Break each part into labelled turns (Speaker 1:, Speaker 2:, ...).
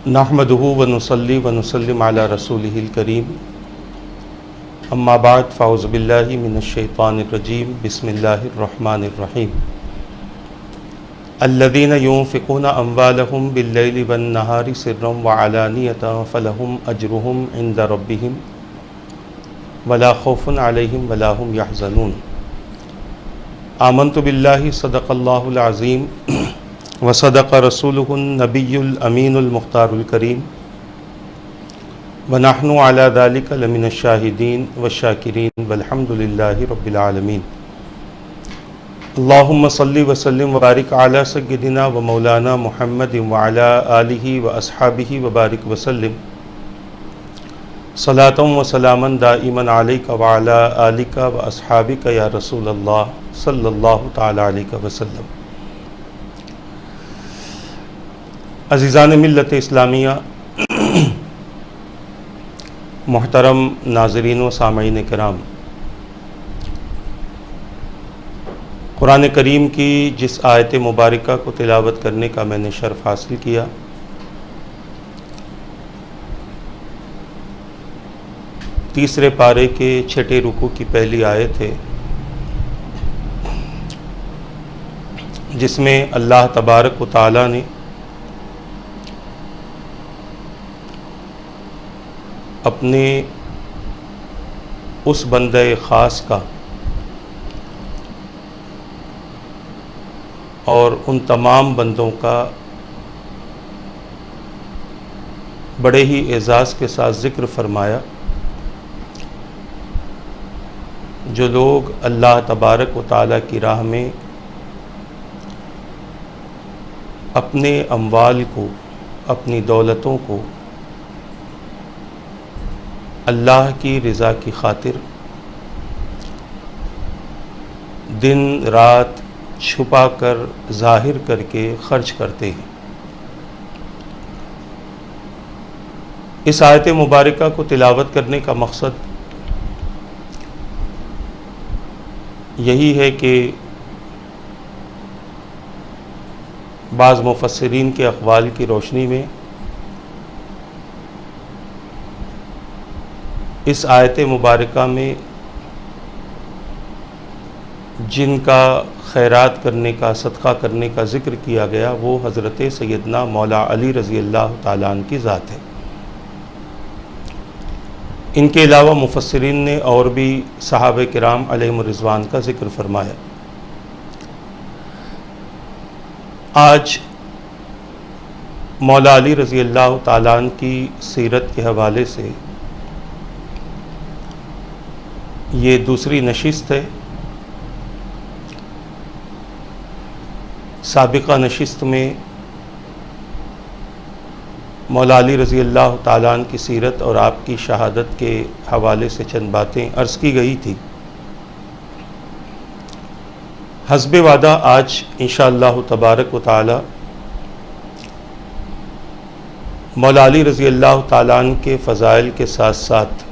Speaker 1: نحمدہ ونصلی ونسلم علی رسولہ الکریم اما بعد فاعوذ باللہ من الشیطان الرجیم بسم اللہ الرحمن الرحیم الذین ينفقون اموالهم باللیل والنہار سرا وعلانیۃ فلہم اجرہم عند ربہم ولا خوف علیہم ولا هم یحزنون آمنت باللہ صدق اللہ العظیم وصدق رسولہ النبی الامین المختار الکریم ونحن علی ذلک لمن الشاہدین والشاکرین والحمد للہ رب العالمین اللہم صلی وسلم وبارک علی سیدنا و مولانا محمد وعلی آلہ واصحابہ وبارک وسلم صلاۃ و سلاما دائما علیک وعلی آلک واصحابک یا رسول اللہ صلی اللہ تعالی علیہ وسلم۔ عزیزان ملت اسلامیہ، محترم ناظرین و سامعین کرام، قرآن کریم کی جس آیت مبارکہ کو تلاوت کرنے کا میں نے شرف حاصل کیا، تیسرے پارے کے چھٹے رکوع کی پہلی آیت ہے، جس میں اللہ تبارک و تعالی نے اپنے اس بندہ خاص کا اور ان تمام بندوں کا بڑے ہی اعزاز کے ساتھ ذکر فرمایا جو لوگ اللہ تبارک و تعالیٰ کی راہ میں اپنے اموال کو، اپنی دولتوں کو اللہ کی رضا کی خاطر دن رات چھپا کر ظاہر کر کے خرچ کرتے ہیں۔ اس آیت مبارکہ کو تلاوت کرنے کا مقصد یہی ہے کہ بعض مفسرین کے اقوال کی روشنی میں اس آیت مبارکہ میں جن کا خیرات کرنے کا، صدقہ کرنے کا ذکر کیا گیا وہ حضرت سیدنا مولا علی رضی اللہ تعالیٰ عنہ کی ذات ہے۔ ان کے علاوہ مفسرین نے اور بھی صحابہ کرام علیہم الرضوان کا ذکر فرمایا۔ آج مولا علی رضی اللہ تعالیٰ عنہ کی سیرت کے حوالے سے یہ دوسری نشست ہے۔ سابقہ نشست میں مولا علی رضی اللہ تعالیٰ عنہ کی سیرت اور آپ کی شہادت کے حوالے سے چند باتیں عرض کی گئی تھی۔ حسب وعدہ آج انشاءاللہ تبارک و تعالی مولا علی رضی اللہ تعالیٰ عنہ کے فضائل کے ساتھ ساتھ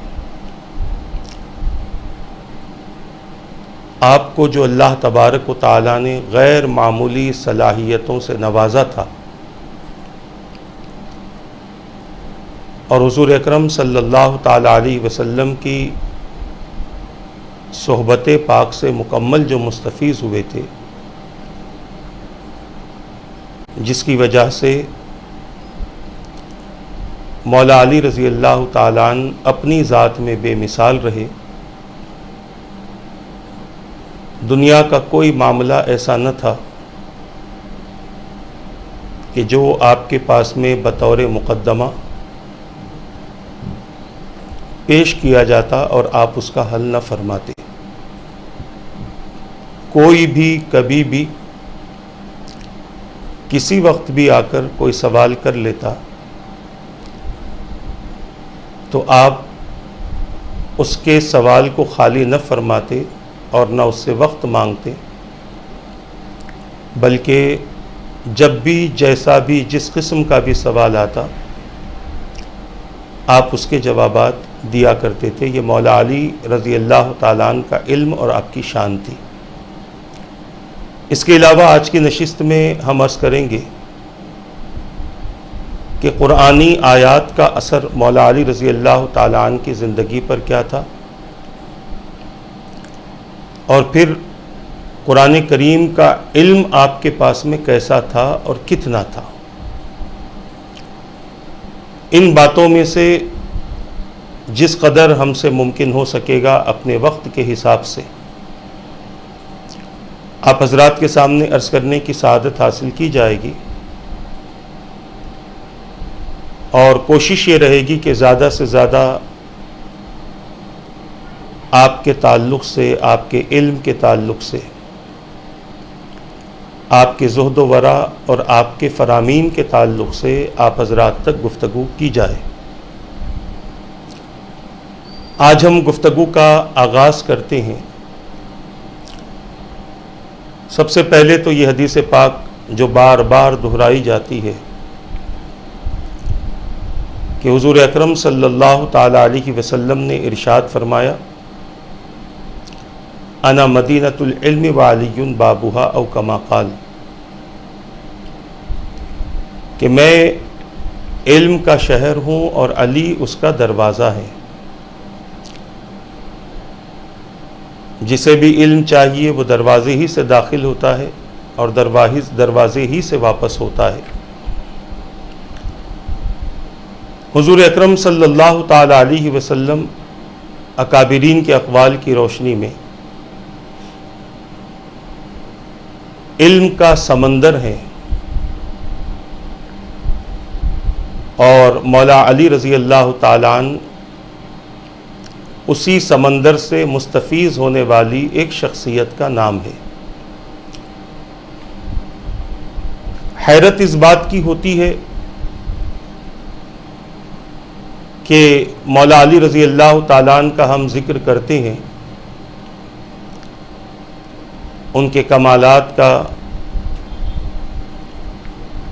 Speaker 1: آپ کو جو اللہ تبارک و تعالیٰ نے غیر معمولی صلاحیتوں سے نوازا تھا اور حضور اکرم صلی اللہ تعالیٰ علیہ وسلم کی صحبت پاک سے مکمل جو مستفیض ہوئے تھے، جس کی وجہ سے مولا علی رضی اللہ تعالیٰ عنہ اپنی ذات میں بے مثال رہے۔ دنیا کا کوئی معاملہ ایسا نہ تھا کہ جو آپ کے پاس میں بطور مقدمہ پیش کیا جاتا اور آپ اس کا حل نہ فرماتے۔ کوئی بھی کبھی بھی کسی وقت بھی آ کر کوئی سوال کر لیتا تو آپ اس کے سوال کو خالی نہ فرماتے اور نہ اس سے وقت مانگتے، بلکہ جب بھی جیسا بھی جس قسم کا بھی سوال آتا آپ اس کے جوابات دیا کرتے تھے۔ یہ مولا علی رضی اللہ تعالیٰ عنہ کا علم اور آپ کی شان تھی۔ اس کے علاوہ آج کی نشست میں ہم عرض کریں گے کہ قرآنی آیات کا اثر مولا علی رضی اللہ تعالیٰ عنہ کی زندگی پر کیا تھا، اور پھر قرآن کریم کا علم آپ کے پاس میں کیسا تھا اور کتنا تھا۔ ان باتوں میں سے جس قدر ہم سے ممکن ہو سکے گا اپنے وقت کے حساب سے آپ حضرات کے سامنے عرض کرنے کی سعادت حاصل کی جائے گی، اور کوشش یہ رہے گی کہ زیادہ سے زیادہ آپ کے تعلق سے، آپ کے علم کے تعلق سے، آپ کے زہد و ورع اور آپ کے فرامین کے تعلق سے آپ حضرات تک گفتگو کی جائے۔ آج ہم گفتگو کا آغاز کرتے ہیں۔ سب سے پہلے تو یہ حدیث پاک جو بار بار دہرائی جاتی ہے کہ حضور اکرم صلی اللہ تعالی علیہ وسلم نے ارشاد فرمایا، انا مدینۃ العلم وعلی بابھا او کما قال، کہ میں علم کا شہر ہوں اور علی اس کا دروازہ ہے۔ جسے بھی علم چاہیے وہ دروازے ہی سے داخل ہوتا ہے اور دروازے ہی سے واپس ہوتا ہے۔ حضور اکرم صلی اللہ تعالی علیہ وسلم اکابرین کے اقوال کی روشنی میں علم کا سمندر ہے، اور مولا علی رضی اللہ تعالیٰ عنہ اسی سمندر سے مستفیض ہونے والی ایک شخصیت کا نام ہے۔ حیرت اس بات کی ہوتی ہے کہ مولا علی رضی اللہ تعالیٰ عنہ کا ہم ذکر کرتے ہیں، ان کے کمالات کا،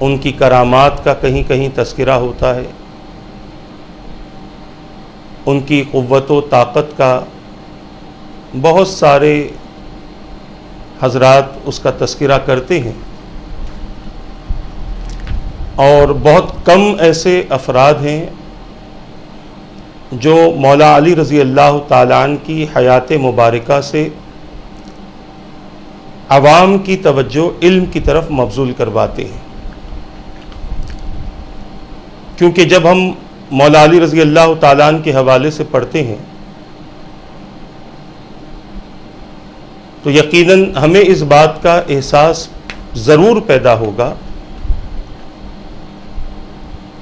Speaker 1: ان کی کرامات کا کہیں کہیں تذکرہ ہوتا ہے، ان کی قوت و طاقت کا بہت سارے حضرات اس کا تذکرہ کرتے ہیں، اور بہت کم ایسے افراد ہیں جو مولا علی رضی اللہ تعالیٰ عنہ کی حیات مبارکہ سے عوام کی توجہ علم کی طرف مبذول کرواتے ہیں۔ کیونکہ جب ہم مولا علی رضی اللہ تعالیٰ عنہ کے حوالے سے پڑھتے ہیں تو یقیناً ہمیں اس بات کا احساس ضرور پیدا ہوگا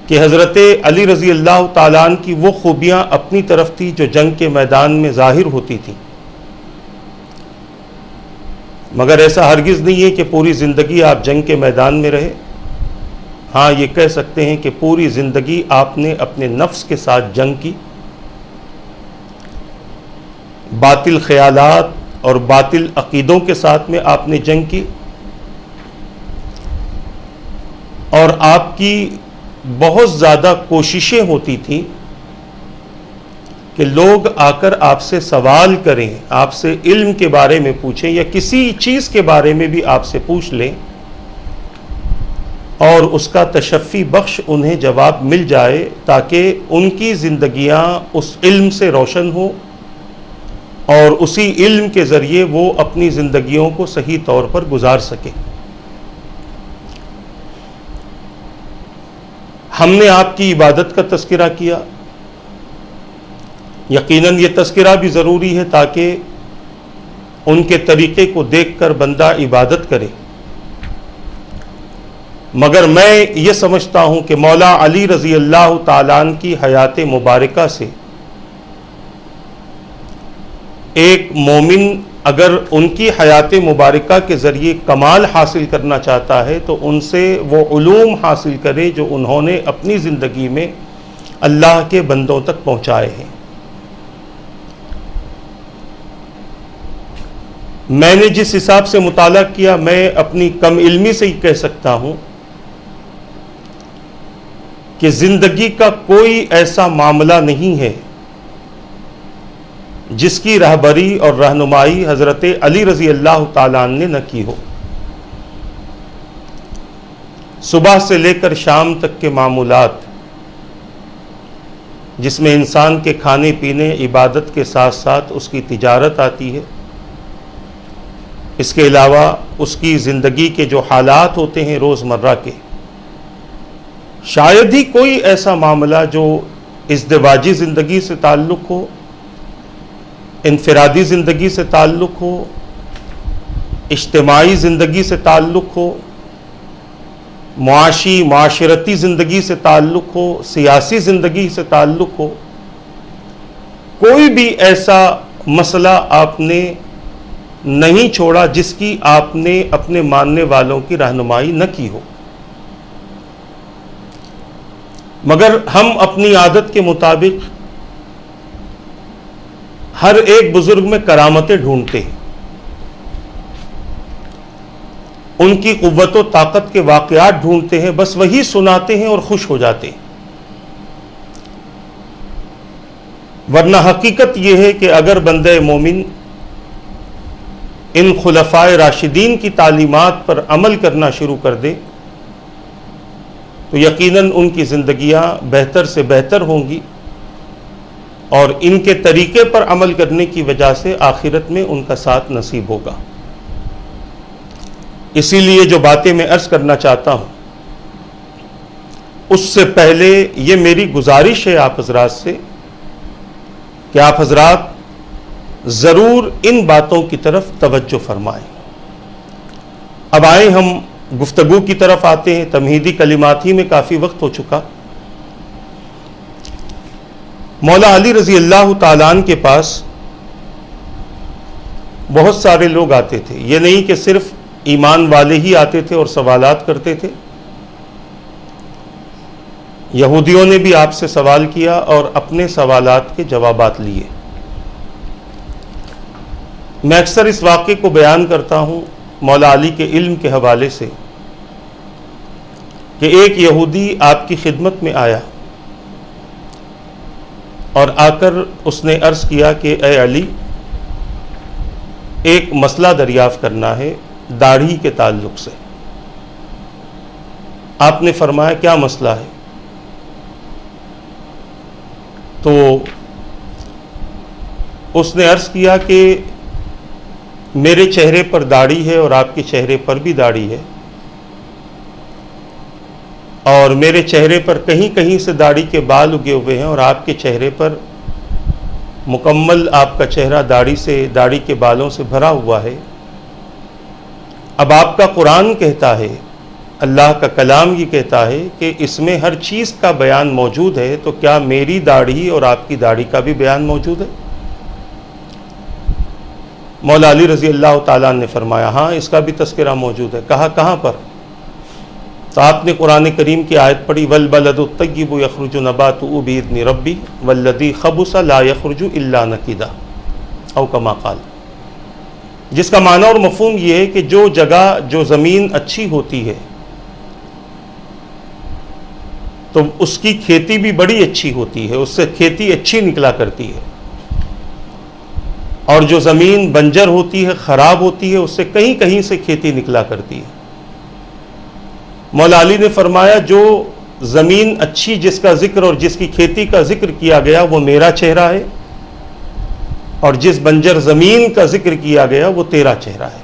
Speaker 1: کہ حضرت علی رضی اللہ تعالیٰ عنہ کی وہ خوبیاں اپنی طرف تھی جو جنگ کے میدان میں ظاہر ہوتی تھی، مگر ایسا ہرگز نہیں ہے کہ پوری زندگی آپ جنگ کے میدان میں رہے۔ ہاں، یہ کہہ سکتے ہیں کہ پوری زندگی آپ نے اپنے نفس کے ساتھ جنگ کی، باطل خیالات اور باطل عقیدوں کے ساتھ میں آپ نے جنگ کی، اور آپ کی بہت زیادہ کوششیں ہوتی تھیں کہ لوگ آ کر آپ سے سوال کریں، آپ سے علم کے بارے میں پوچھیں، یا کسی چیز کے بارے میں بھی آپ سے پوچھ لیں، اور اس کا تشفی بخش انہیں جواب مل جائے، تاکہ ان کی زندگیاں اس علم سے روشن ہوں اور اسی علم کے ذریعے وہ اپنی زندگیوں کو صحیح طور پر گزار سکیں۔ ہم نے آپ کی عبادت کا تذکرہ کیا، یقیناً یہ تذکرہ بھی ضروری ہے تاکہ ان کے طریقے کو دیکھ کر بندہ عبادت کرے، مگر میں یہ سمجھتا ہوں کہ مولا علی رضی اللہ تعالیٰ عنہ کی حیات مبارکہ سے ایک مومن اگر ان کی حیات مبارکہ کے ذریعے کمال حاصل کرنا چاہتا ہے تو ان سے وہ علوم حاصل کرے جو انہوں نے اپنی زندگی میں اللہ کے بندوں تک پہنچائے ہیں۔ میں نے جس حساب سے مطالعہ کیا، میں اپنی کم علمی سے ہی کہہ سکتا ہوں کہ زندگی کا کوئی ایسا معاملہ نہیں ہے جس کی رہبری اور رہنمائی حضرت علی رضی اللہ تعالیٰ عنہ نے نہ کی ہو۔ صبح سے لے کر شام تک کے معمولات، جس میں انسان کے کھانے پینے، عبادت کے ساتھ ساتھ اس کی تجارت آتی ہے، اس کے علاوہ اس کی زندگی کے جو حالات ہوتے ہیں روزمرہ کے، شاید ہی کوئی ایسا معاملہ جو ازدواجی زندگی سے تعلق ہو، انفرادی زندگی سے تعلق ہو، اجتماعی زندگی سے تعلق ہو، معاشی معاشرتی زندگی سے تعلق ہو، سیاسی زندگی سے تعلق ہو، کوئی بھی ایسا مسئلہ آپ نے نہیں چھوڑا جس کی آپ نے اپنے ماننے والوں کی رہنمائی نہ کی ہو، مگر ہم اپنی عادت کے مطابق ہر ایک بزرگ میں کرامتیں ڈھونڈتے ہیں، ان کی قوت و طاقت کے واقعات ڈھونڈتے ہیں، بس وہی سناتے ہیں اور خوش ہو جاتے ہیں۔ ورنہ حقیقت یہ ہے کہ اگر بندہ مومن ان خلفائے راشدین کی تعلیمات پر عمل کرنا شروع کر دے تو یقیناً ان کی زندگیاں بہتر سے بہتر ہوں گی، اور ان کے طریقے پر عمل کرنے کی وجہ سے آخرت میں ان کا ساتھ نصیب ہوگا۔ اسی لیے جو باتیں میں عرض کرنا چاہتا ہوں، اس سے پہلے یہ میری گزارش ہے آپ حضرات سے کہ آپ حضرات ضرور ان باتوں کی طرف توجہ فرمائیں۔ اب آئیں ہم گفتگو کی طرف آتے ہیں، تمہیدی کلمات ہی میں کافی وقت ہو چکا۔ مولا علی رضی اللہ تعالیٰ عنہ کے پاس بہت سارے لوگ آتے تھے، یہ نہیں کہ صرف ایمان والے ہی آتے تھے اور سوالات کرتے تھے، یہودیوں نے بھی آپ سے سوال کیا اور اپنے سوالات کے جوابات لیے۔ میں اکثر اس واقعے کو بیان کرتا ہوں مولا علی کے علم کے حوالے سے کہ ایک یہودی آپ کی خدمت میں آیا اور آ کر اس نے عرض کیا کہ اے علی، ایک مسئلہ دریافت کرنا ہے داڑھی کے تعلق سے۔ آپ نے فرمایا کیا مسئلہ ہے؟ تو اس نے عرض کیا کہ میرے چہرے پر داڑھی ہے اور آپ کے چہرے پر بھی داڑھی ہے، اور میرے چہرے پر کہیں کہیں سے داڑھی کے بال اگے ہوئے ہیں اور آپ کے چہرے پر مکمل آپ کا چہرہ داڑھی کے بالوں سے بھرا ہوا ہے۔ اب آپ کا قرآن کہتا ہے، اللہ کا کلام یہ کہتا ہے کہ اس میں ہر چیز کا بیان موجود ہے، تو کیا میری داڑھی اور آپ کی داڑھی کا بھی بیان موجود ہے؟ مولا علی رضی اللہ تعالیٰ نے فرمایا ہاں، اس کا بھی تذکرہ موجود ہے۔ کہا کہاں پر؟ تو آپ نے قرآن کریم کی آیت پڑھی وَالْبَلَدُ الطَّيِّبُ يَخْرُجُ نَبَاتُهُ بِإِذْنِ رَبِّهِ وَالَّذِي خَبُثَ لَا يَخْرُجُ إِلَّا نَكِدًا او کما قال، جس کا معنی اور مفہوم یہ ہے کہ جو جگہ جو زمین اچھی ہوتی ہے تو اس کی کھیتی بھی بڑی اچھی ہوتی ہے، اس سے کھیتی اچھی نکلا کرتی ہے، اور جو زمین بنجر ہوتی ہے، خراب ہوتی ہے، اس سے کہیں کہیں سے کھیتی نکلا کرتی ہے۔ مولا علی نے فرمایا جو زمین اچھی جس کا ذکر اور جس کی کھیتی کا ذکر کیا گیا وہ میرا چہرہ ہے، اور جس بنجر زمین کا ذکر کیا گیا وہ تیرا چہرہ ہے۔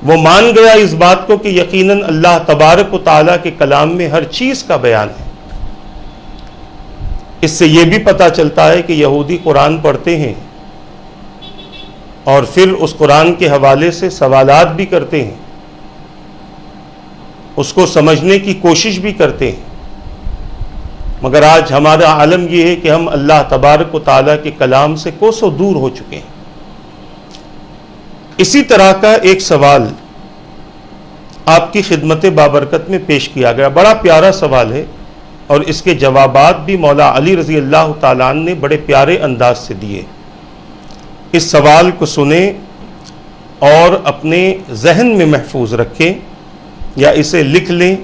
Speaker 1: وہ مان گیا اس بات کو کہ یقیناً اللہ تبارک و تعالیٰ کے کلام میں ہر چیز کا بیان ہے۔ اس سے یہ بھی پتہ چلتا ہے کہ یہودی قرآن پڑھتے ہیں اور پھر اس قرآن کے حوالے سے سوالات بھی کرتے ہیں، اس کو سمجھنے کی کوشش بھی کرتے ہیں، مگر آج ہمارا عالم یہ ہے کہ ہم اللہ تبارک و تعالیٰ کے کلام سے کوسوں دور ہو چکے ہیں۔ اسی طرح کا ایک سوال آپ کی خدمت بابرکت میں پیش کیا گیا، بڑا پیارا سوال ہے، اور اس کے جوابات بھی مولا علی رضی اللہ تعالیٰ عنہ نے بڑے پیارے انداز سے دیے۔ اس سوال کو سنیں اور اپنے ذہن میں محفوظ رکھیں، یا اسے لکھ لیں،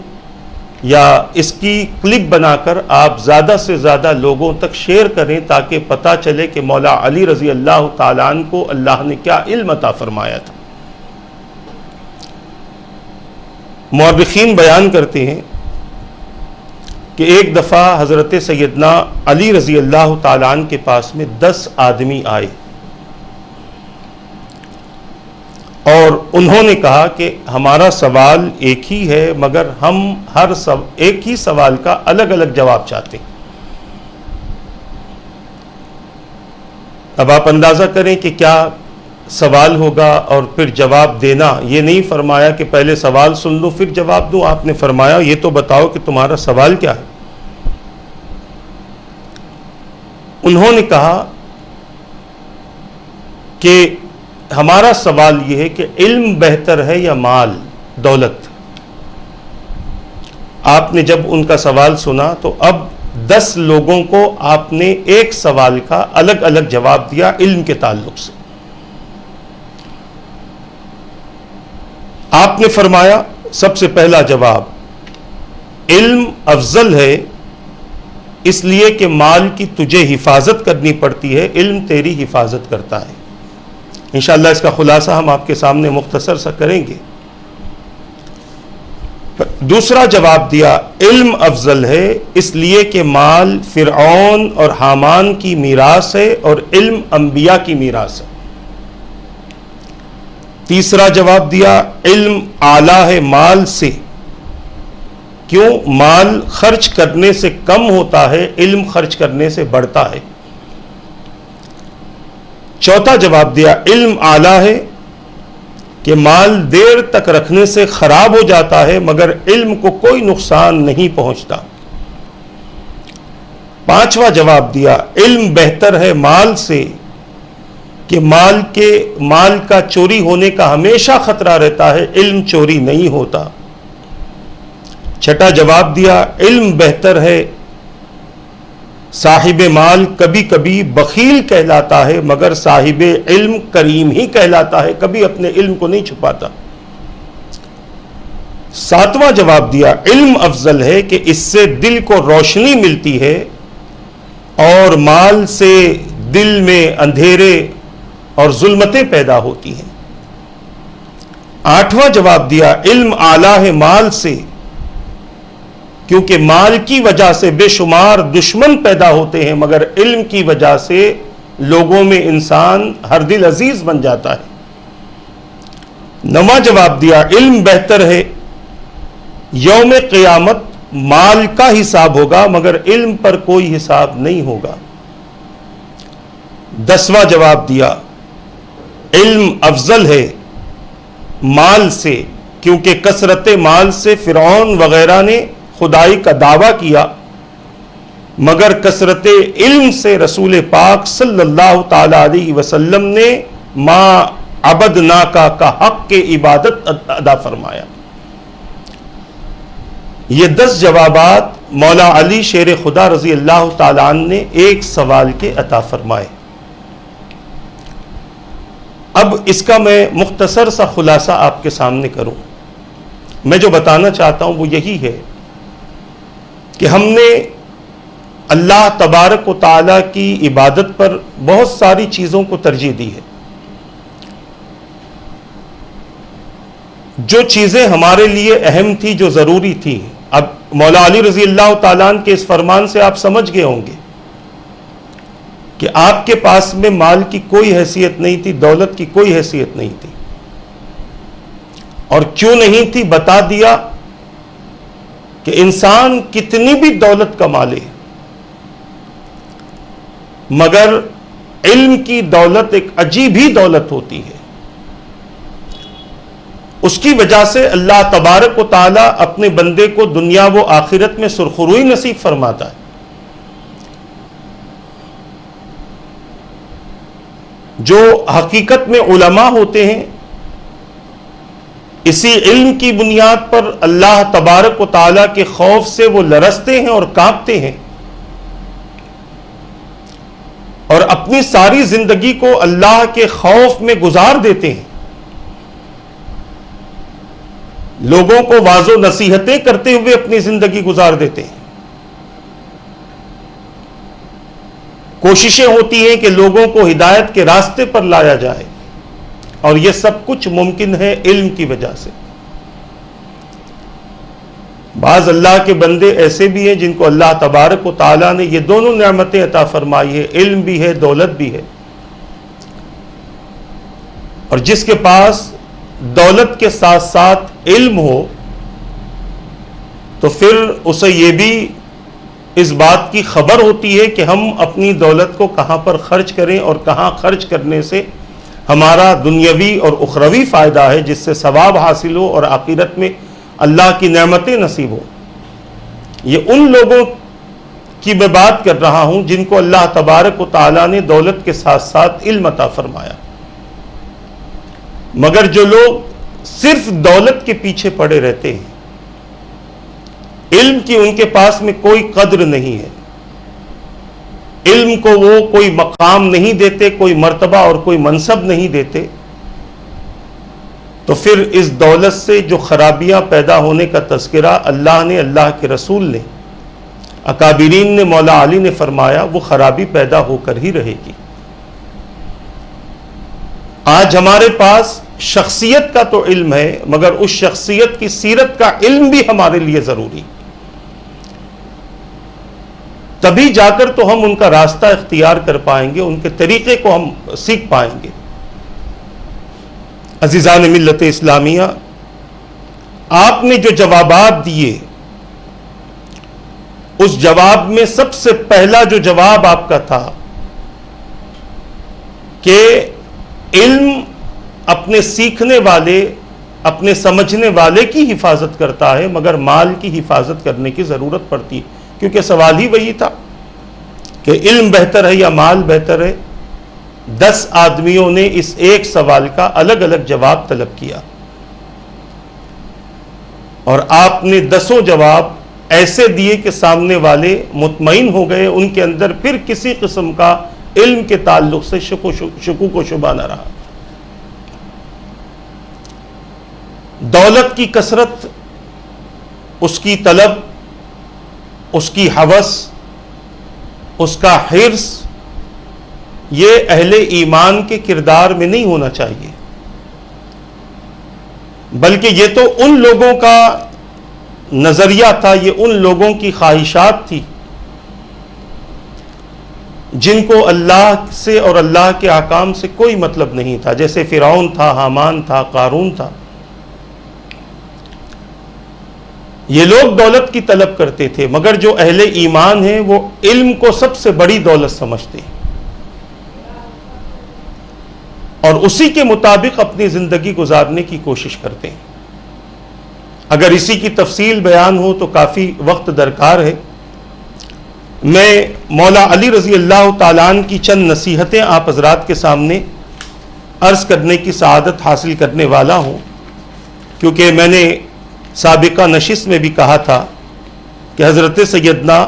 Speaker 1: یا اس کی کلپ بنا کر آپ زیادہ سے زیادہ لوگوں تک شیئر کریں تاکہ پتہ چلے کہ مولا علی رضی اللہ تعالیٰ عنہ کو اللہ نے کیا علم عطا فرمایا تھا۔ مورخین بیان کرتے ہیں کہ ایک دفعہ حضرت سیدنا علی رضی اللہ تعالیٰ عنہ کے پاس میں 10 آدمی آئے اور انہوں نے کہا کہ ہمارا سوال ایک ہی ہے مگر ہم ایک ہی سوال کا الگ الگ جواب چاہتے ہیں. اب آپ اندازہ کریں کہ کیا سوال ہوگا اور پھر جواب دینا. یہ نہیں فرمایا کہ پہلے سوال سن لو پھر جواب دوں. آپ نے فرمایا یہ تو بتاؤ کہ تمہارا سوال کیا ہے. انہوں نے کہا کہ ہمارا سوال یہ ہے کہ علم بہتر ہے یا مال دولت. آپ نے جب ان کا سوال سنا تو اب 10 لوگوں کو آپ نے ایک سوال کا الگ الگ جواب دیا علم کے تعلق سے. آپ نے فرمایا سب سے پہلا جواب علم افضل ہے اس لیے کہ مال کی تجھے حفاظت کرنی پڑتی ہے، علم تیری حفاظت کرتا ہے. انشاءاللہ اس کا خلاصہ ہم آپ کے سامنے مختصر سا کریں گے. دوسرا جواب دیا علم افضل ہے اس لیے کہ مال فرعون اور حامان کی میراث ہے اور علم انبیاء کی میراث ہے. تیسرا جواب دیا علم اعلیٰ ہے مال سے، کیوں؟ مال خرچ کرنے سے کم ہوتا ہے، علم خرچ کرنے سے بڑھتا ہے. چوتھا جواب دیا علم اعلیٰ ہے کہ مال دیر تک رکھنے سے خراب ہو جاتا ہے مگر علم کو کوئی نقصان نہیں پہنچتا. پانچواں جواب دیا علم بہتر ہے مال سے کہ مال کا چوری ہونے کا ہمیشہ خطرہ رہتا ہے، علم چوری نہیں ہوتا. چھٹا جواب دیا علم بہتر ہے، صاحب مال کبھی کبھی بخیل کہلاتا ہے مگر صاحب علم کریم ہی کہلاتا ہے، کبھی اپنے علم کو نہیں چھپاتا. ساتواں جواب دیا علم افضل ہے کہ اس سے دل کو روشنی ملتی ہے اور مال سے دل میں اندھیرے اور ظلمتیں پیدا ہوتی ہیں. آٹھواں جواب دیا علم اعلیٰ ہے مال سے کیونکہ مال کی وجہ سے بے شمار دشمن پیدا ہوتے ہیں مگر علم کی وجہ سے لوگوں میں انسان ہر دل عزیز بن جاتا ہے. نواں جواب دیا علم بہتر ہے، یوم قیامت مال کا حساب ہوگا مگر علم پر کوئی حساب نہیں ہوگا. 10واں جواب دیا علم افضل ہے مال سے کیونکہ کثرت مال سے فرعون وغیرہ نے خدائی کا دعویٰ کیا مگر کثرت علم سے رسول پاک صلی اللہ تعالی علیہ وسلم نے ما عبدناکا کا حق کے عبادت ادا فرمایا. یہ 10 جوابات مولا علی شیر خدا رضی اللہ تعالی عنہ نے ایک سوال کے عطا فرمائے. اب اس کا میں مختصر سا خلاصہ آپ کے سامنے کروں. میں جو بتانا چاہتا ہوں وہ یہی ہے کہ ہم نے اللہ تبارک و تعالیٰ کی عبادت پر بہت ساری چیزوں کو ترجیح دی ہے. جو چیزیں ہمارے لیے اہم تھی، جو ضروری تھی، اب مولا علی رضی اللہ تعالیٰ عنہ کے اس فرمان سے آپ سمجھ گئے ہوں گے کہ آپ کے پاس میں مال کی کوئی حیثیت نہیں تھی، دولت کی کوئی حیثیت نہیں تھی. اور کیوں نہیں تھی بتا دیا کہ انسان کتنی بھی دولت کما لے مگر علم کی دولت ایک عجیب ہی دولت ہوتی ہے. اس کی وجہ سے اللہ تبارک و تعالی اپنے بندے کو دنیا و آخرت میں سرخروئی نصیب فرماتا ہے. جو حقیقت میں علماء ہوتے ہیں اسی علم کی بنیاد پر اللہ تبارک و تعالیٰ کے خوف سے وہ لرزتے ہیں اور کانپتے ہیں اور اپنی ساری زندگی کو اللہ کے خوف میں گزار دیتے ہیں. لوگوں کو واعظ و نصیحتیں کرتے ہوئے اپنی زندگی گزار دیتے ہیں. کوششیں ہوتی ہیں کہ لوگوں کو ہدایت کے راستے پر لایا جائے اور یہ سب کچھ ممکن ہے علم کی وجہ سے. بعض اللہ کے بندے ایسے بھی ہیں جن کو اللہ تبارک و تعالیٰ نے یہ دونوں نعمتیں عطا فرمائی ہے، علم بھی ہے، دولت بھی ہے، اور جس کے پاس دولت کے ساتھ ساتھ علم ہو تو پھر اسے یہ بھی اس بات کی خبر ہوتی ہے کہ ہم اپنی دولت کو کہاں پر خرچ کریں اور کہاں خرچ کرنے سے ہمارا دنیاوی اور اخروی فائدہ ہے، جس سے ثواب حاصل ہو اور آخرت میں اللہ کی نعمتیں نصیب ہو۔ یہ ان لوگوں کی میں بات کر رہا ہوں جن کو اللہ تبارک و تعالیٰ نے دولت کے ساتھ ساتھ علم عطا فرمایا، مگر جو لوگ صرف دولت کے پیچھے پڑے رہتے ہیں، علم کی ان کے پاس میں کوئی قدر نہیں ہے، علم کو وہ کوئی مقام نہیں دیتے، کوئی مرتبہ اور کوئی منصب نہیں دیتے، تو پھر اس دولت سے جو خرابیاں پیدا ہونے کا تذکرہ اللہ نے، اللہ کے رسول نے، اکابرین نے، مولا علی نے فرمایا، وہ خرابی پیدا ہو کر ہی رہے گی۔ آج ہمارے پاس شخصیت کا تو علم ہے، مگر اس شخصیت کی سیرت کا علم بھی ہمارے لیے ضروری، تبھی جا کر تو ہم ان کا راستہ اختیار کر پائیں گے، ان کے طریقے کو ہم سیکھ پائیں گے۔ عزیزان ملت اسلامیہ، آپ نے جو جوابات دیے، اس جواب میں سب سے پہلا جو جواب آپ کا تھا کہ علم اپنے سیکھنے والے، اپنے سمجھنے والے کی حفاظت کرتا ہے، مگر مال کی حفاظت کرنے کی ضرورت پڑتی ہے، کیونکہ سوال ہی وہی تھا کہ علم بہتر ہے یا مال بہتر ہے۔ 10 آدمیوں نے اس ایک سوال کا الگ الگ جواب طلب کیا، اور آپ نے 10 جواب ایسے دیے کہ سامنے والے مطمئن ہو گئے، ان کے اندر پھر کسی قسم کا علم کے تعلق سے شکوک و شبہ نہ رہا۔ دولت کی کثرت، اس کی طلب، اس کی ہوس، اس کا حرص، یہ اہل ایمان کے کردار میں نہیں ہونا چاہیے، بلکہ یہ تو ان لوگوں کا نظریہ تھا، یہ ان لوگوں کی خواہشات تھی جن کو اللہ سے اور اللہ کے احکام سے کوئی مطلب نہیں تھا، جیسے فرعون تھا، حامان تھا، قارون تھا۔ یہ لوگ دولت کی طلب کرتے تھے، مگر جو اہل ایمان ہیں وہ علم کو سب سے بڑی دولت سمجھتے ہیں، اور اسی کے مطابق اپنی زندگی گزارنے کی کوشش کرتے ہیں۔ اگر اسی کی تفصیل بیان ہو تو کافی وقت درکار ہے۔ میں مولا علی رضی اللہ تعالیٰ عنہ کی چند نصیحتیں آپ حضرات کے سامنے عرض کرنے کی سعادت حاصل کرنے والا ہوں، کیونکہ میں نے سابقہ نشست میں بھی کہا تھا کہ حضرت سیدنا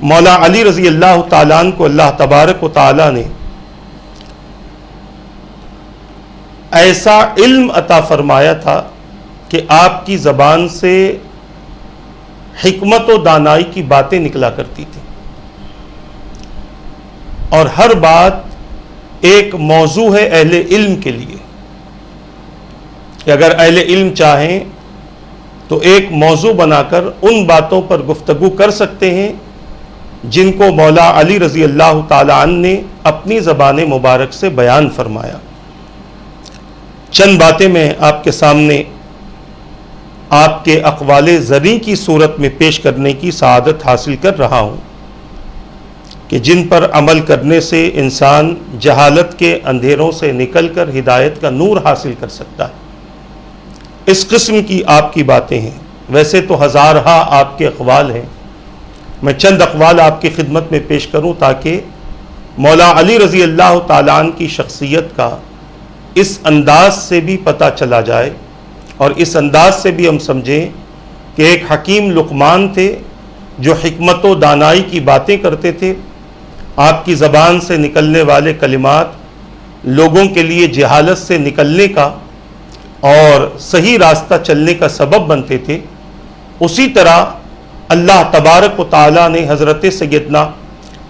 Speaker 1: مولا علی رضی اللہ تعالیٰ عنہ کو اللہ تبارک و تعالیٰ نے ایسا علم عطا فرمایا تھا کہ آپ کی زبان سے حکمت و دانائی کی باتیں نکلا کرتی تھی، اور ہر بات ایک موضوع ہے اہل علم کے لیے، کہ اگر اہل علم چاہیں تو ایک موضوع بنا کر ان باتوں پر گفتگو کر سکتے ہیں جن کو مولا علی رضی اللہ تعالیٰ عنہ نے اپنی زبان مبارک سے بیان فرمایا۔ چند باتیں میں آپ کے سامنے آپ کے اقوال زرعی کی صورت میں پیش کرنے کی سعادت حاصل کر رہا ہوں، کہ جن پر عمل کرنے سے انسان جہالت کے اندھیروں سے نکل کر ہدایت کا نور حاصل کر سکتا ہے۔ اس قسم کی آپ کی باتیں ہیں، ویسے تو ہزارہا آپ کے اقوال ہیں، میں چند اقوال آپ کی خدمت میں پیش کروں تاکہ مولا علی رضی اللہ تعالیٰ عنہ کی شخصیت کا اس انداز سے بھی پتہ چلا جائے، اور اس انداز سے بھی ہم سمجھیں کہ ایک حکیم لقمان تھے جو حکمت و دانائی کی باتیں کرتے تھے، آپ کی زبان سے نکلنے والے کلمات لوگوں کے لیے جہالت سے نکلنے کا اور صحیح راستہ چلنے کا سبب بنتے تھے۔ اسی طرح اللہ تبارک و تعالیٰ نے حضرت سیدنا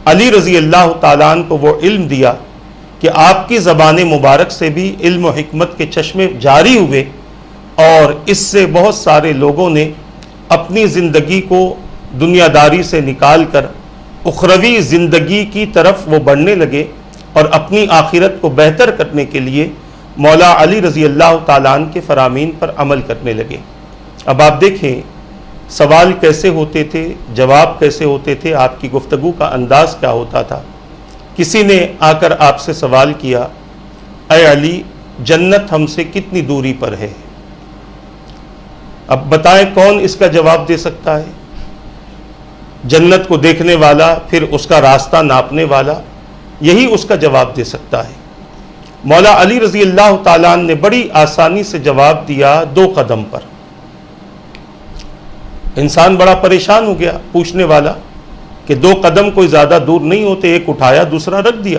Speaker 1: علی رضی اللہ تعالیٰ عنہ کو وہ علم دیا کہ آپ کی زبان مبارک سے بھی علم و حکمت کے چشمے جاری ہوئے، اور اس سے بہت سارے لوگوں نے اپنی زندگی کو دنیا داری سے نکال کر اخروی زندگی کی طرف وہ بڑھنے لگے اور اپنی آخرت کو بہتر کرنے کے لیے مولا علی رضی اللہ تعالیٰ عنہ کے فرامین پر عمل کرنے لگے۔ اب آپ دیکھیں سوال کیسے ہوتے تھے، جواب کیسے ہوتے تھے، آپ کی گفتگو کا انداز کیا ہوتا تھا۔ کسی نے آ کر آپ سے سوال کیا، اے علی جنت ہم سے کتنی دوری پر ہے؟ اب بتائیں کون اس کا جواب دے سکتا ہے؟ جنت کو دیکھنے والا، پھر اس کا راستہ ناپنے والا، یہی اس کا جواب دے سکتا ہے۔ مولا علی رضی اللہ تعالیٰ عنہ نے بڑی آسانی سے جواب دیا 2 قدم پر۔ انسان بڑا پریشان ہو گیا پوچھنے والا کہ 2 قدم کوئی زیادہ دور نہیں ہوتے، ایک اٹھایا دوسرا رکھ دیا۔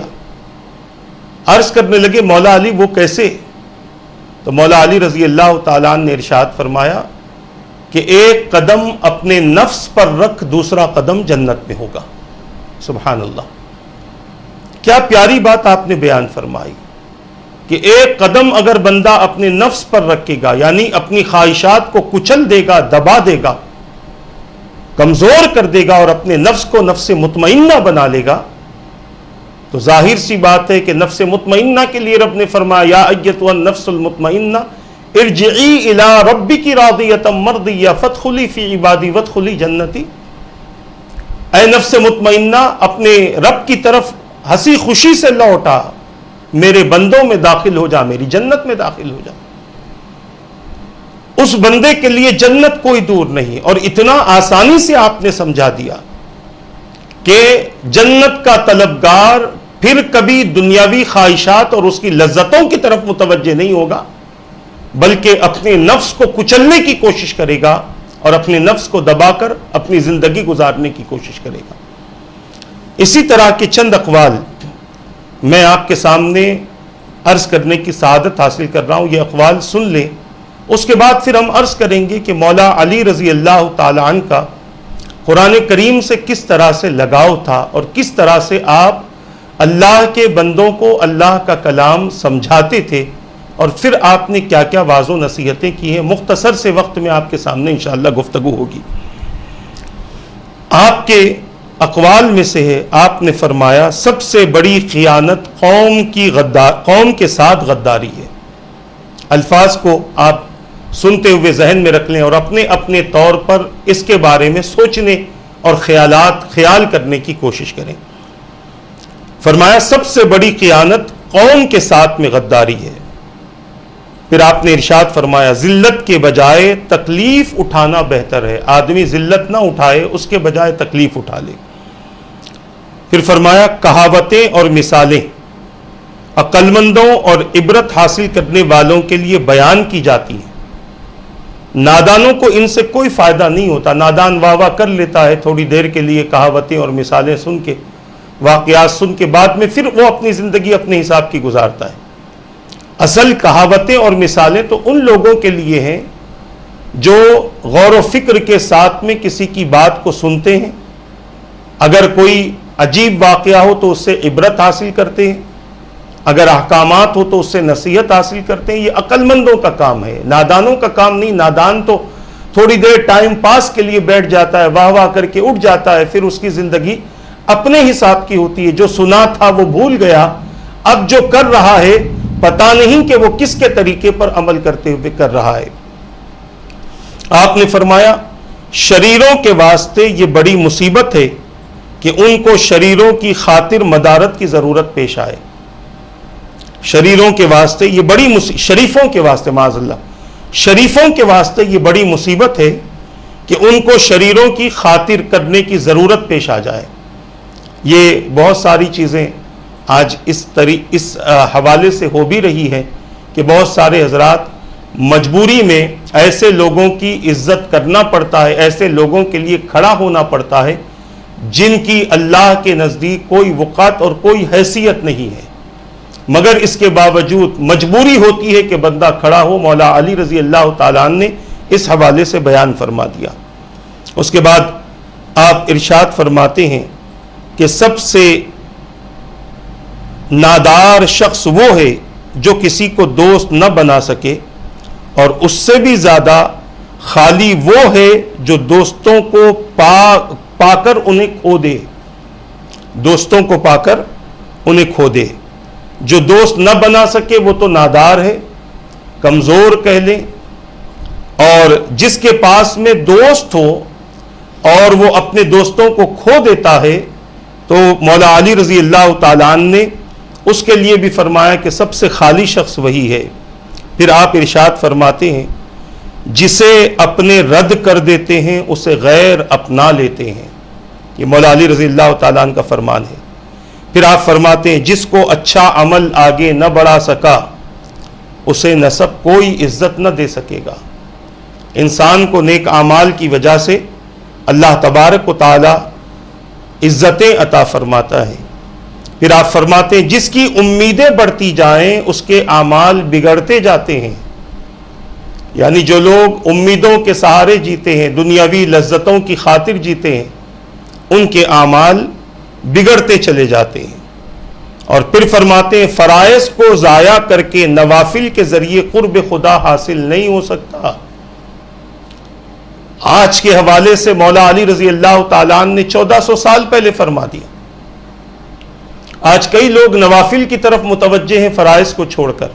Speaker 1: عرض کرنے لگے مولا علی وہ کیسے؟ تو مولا علی رضی اللہ تعالیٰ عنہ نے ارشاد فرمایا کہ 1 قدم اپنے نفس پر رکھ، دوسرا قدم جنت میں ہوگا۔ سبحان اللہ، کیا پیاری بات آپ نے بیان فرمائی کہ 1 قدم اگر بندہ اپنے نفس پر رکھے گا، یعنی اپنی خواہشات کو کچل دے گا، دبا دے گا، کمزور کر دے گا اور اپنے نفس کو نفس مطمئنہ بنا لے گا، تو ظاہر سی بات ہے کہ نفس مطمئنہ کے لیے رب نے فرمایا یا ایتھا النفس المطمئنہ ارجعی الی ربک راضیۃ مرضیہ فادخلی فی عبادی وادخلی جنتی۔ اے نفس مطمئنہ اپنے رب کی طرف ہنسی خوشی سے لوٹا، میرے بندوں میں داخل ہو جا، میری جنت میں داخل ہو جا۔ اس بندے کے لیے جنت کوئی دور نہیں، اور اتنا آسانی سے آپ نے سمجھا دیا کہ جنت کا طلبگار پھر کبھی دنیاوی خواہشات اور اس کی لذتوں کی طرف متوجہ نہیں ہوگا، بلکہ اپنے نفس کو کچلنے کی کوشش کرے گا اور اپنے نفس کو دبا کر اپنی زندگی گزارنے کی کوشش کرے گا۔ اسی طرح کے چند اقوال میں آپ کے سامنے عرض کرنے کی سعادت حاصل کر رہا ہوں، یہ اقوال سن لیں، اس کے بعد پھر ہم عرض کریں گے کہ مولا علی رضی اللہ تعالی عنہ کا قرآن کریم سے کس طرح سے لگاؤ تھا اور کس طرح سے آپ اللہ کے بندوں کو اللہ کا کلام سمجھاتے تھے، اور پھر آپ نے کیا کیا واعظ و نصیحتیں کی ہیں۔ مختصر سے وقت میں آپ کے سامنے انشاءاللہ گفتگو ہوگی۔ آپ کے اقوال میں سے ہے، آپ نے فرمایا سب سے بڑی خیانت قوم کے ساتھ غداری ہے۔ الفاظ کو آپ سنتے ہوئے ذہن میں رکھ لیں اور اپنے اپنے طور پر اس کے بارے میں سوچنے اور خیال کرنے کی کوشش کریں۔ فرمایا سب سے بڑی خیانت قوم کے ساتھ میں غداری ہے۔ پھر آپ نے ارشاد فرمایا ذلت کے بجائے تکلیف اٹھانا بہتر ہے، آدمی ذلت نہ اٹھائے، اس کے بجائے تکلیف اٹھا لے۔ پھر فرمایا کہاوتیں اور مثالیں عقل مندوں اور عبرت حاصل کرنے والوں کے لیے بیان کی جاتی ہیں، نادانوں کو ان سے کوئی فائدہ نہیں ہوتا۔ نادان واہ واہ کر لیتا ہے تھوڑی دیر کے لیے، کہاوتیں اور مثالیں سن کے، واقعات سن کے، بعد میں پھر وہ اپنی زندگی اپنے حساب کی گزارتا ہے۔ اصل کہاوتیں اور مثالیں تو ان لوگوں کے لیے ہیں جو غور و فکر کے ساتھ میں کسی کی بات کو سنتے ہیں، اگر کوئی عجیب واقعہ ہو تو اس سے عبرت حاصل کرتے ہیں، اگر احکامات ہو تو اس سے نصیحت حاصل کرتے ہیں۔ یہ عقل مندوں کا کام ہے، نادانوں کا کام نہیں۔ نادان تو تھوڑی دیر ٹائم پاس کے لیے بیٹھ جاتا ہے، واہ واہ کر کے اٹھ جاتا ہے، پھر اس کی زندگی اپنے حساب کی ہوتی ہے۔ جو سنا تھا وہ بھول گیا، اب جو کر رہا ہے پتہ نہیں کہ وہ کس کے طریقے پر عمل کرتے ہوئے کر رہا ہے۔ آپ نے فرمایا شریروں کے واسطے یہ بڑی مصیبت ہے کہ ان کو شریروں کی خاطر مدارت کی ضرورت پیش آئے۔ شریروں کے واسطے یہ بڑی شریفوں کے واسطے معاذ اللہ، شریفوں کے واسطے یہ بڑی مصیبت ہے کہ ان کو شریروں کی خاطر کرنے کی ضرورت پیش آ جائے۔ یہ بہت ساری چیزیں آج اس حوالے سے ہو بھی رہی ہے کہ بہت سارے حضرات مجبوری میں ایسے لوگوں کی عزت کرنا پڑتا ہے، ایسے لوگوں کے لیے کھڑا ہونا پڑتا ہے جن کی اللہ کے نزدیک کوئی وقعت اور کوئی حیثیت نہیں ہے، مگر اس کے باوجود مجبوری ہوتی ہے کہ بندہ کھڑا ہو۔ مولا علی رضی اللہ تعالیٰ عنہ نے اس حوالے سے بیان فرما دیا۔ اس کے بعد آپ ارشاد فرماتے ہیں کہ سب سے نادار شخص وہ ہے جو کسی کو دوست نہ بنا سکے، اور اس سے بھی زیادہ خالی وہ ہے جو دوستوں کو پا کر انہیں کھو دے، دوستوں کو پا کر انہیں کھو دے۔ جو دوست نہ بنا سکے وہ تو نادار ہے، کمزور کہہ لیں، اور جس کے پاس میں دوست ہو اور وہ اپنے دوستوں کو کھو دیتا ہے تو مولا علی رضی اللہ تعالیٰ عنہ نے اس کے لیے بھی فرمایا کہ سب سے خالی شخص وہی ہے۔ پھر آپ ارشاد فرماتے ہیں جسے اپنے رد کر دیتے ہیں اسے غیر اپنا لیتے ہیں، یہ مولا علی رضی اللہ تعالیٰ عنہ کا فرمان ہے۔ پھر آپ فرماتے ہیں جس کو اچھا عمل آگے نہ بڑھا سکا اسے نسب کوئی عزت نہ دے سکے گا۔ انسان کو نیک اعمال کی وجہ سے اللہ تبارک و تعالی عزتیں عطا فرماتا ہے۔ پھر آپ فرماتے ہیں جس کی امیدیں بڑھتی جائیں اس کے اعمال بگڑتے جاتے ہیں، یعنی جو لوگ امیدوں کے سہارے جیتے ہیں، دنیاوی لذتوں کی خاطر جیتے ہیں، ان کے اعمال بگڑتے چلے جاتے ہیں۔ اور پھر فرماتے ہیں فرائض کو ضائع کر کے نوافل کے ذریعے قرب خدا حاصل نہیں ہو سکتا۔ آج کے حوالے سے مولا علی رضی اللہ تعالیٰ عنہ نے 1400 سال پہلے فرما دیا۔ آج کئی لوگ نوافل کی طرف متوجہ ہیں فرائض کو چھوڑ کر۔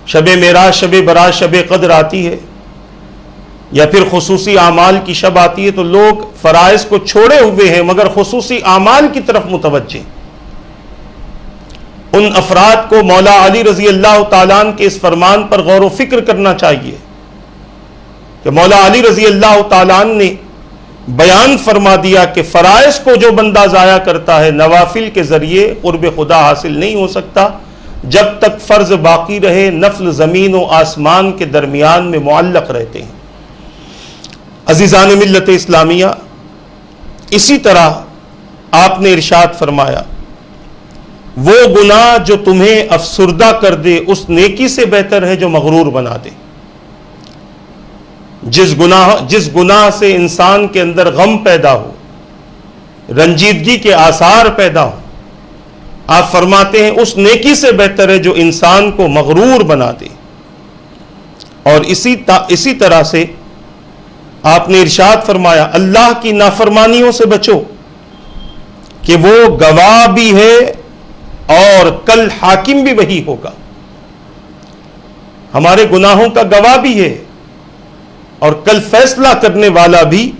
Speaker 1: شب معراج، شب برات، شب قدر آتی ہے یا پھر خصوصی اعمال کی شب آتی ہے تو لوگ فرائض کو چھوڑے ہوئے ہیں مگر خصوصی اعمال کی طرف متوجہ۔ ان افراد کو مولا علی رضی اللہ تعالیٰ عنہ کے اس فرمان پر غور و فکر کرنا چاہیے کہ مولا علی رضی اللہ تعالیٰ عنہ نے بیان فرما دیا کہ فرائض کو جو بندہ ضائع کرتا ہے نوافل کے ذریعے قرب خدا حاصل نہیں ہو سکتا۔ جب تک فرض باقی رہے نفل زمین و آسمان کے درمیان میں معلق رہتے ہیں۔ عزیزان ملت اسلامیہ، اسی طرح آپ نے ارشاد فرمایا وہ گناہ جو تمہیں افسردہ کر دے اس نیکی سے بہتر ہے جو مغرور بنا دے۔ جس گناہ سے انسان کے اندر غم پیدا ہو، رنجیدگی کے آثار پیدا ہو، آپ فرماتے ہیں اس نیکی سے بہتر ہے جو انسان کو مغرور بنا دے۔ اور اسی طرح سے آپ نے ارشاد فرمایا اللہ کی نافرمانیوں سے بچو کہ وہ گواہ بھی ہے اور کل حاکم بھی وہی ہوگا۔ ہمارے گناہوں کا گواہ بھی ہے اور کل فیصلہ کرنے والا بھی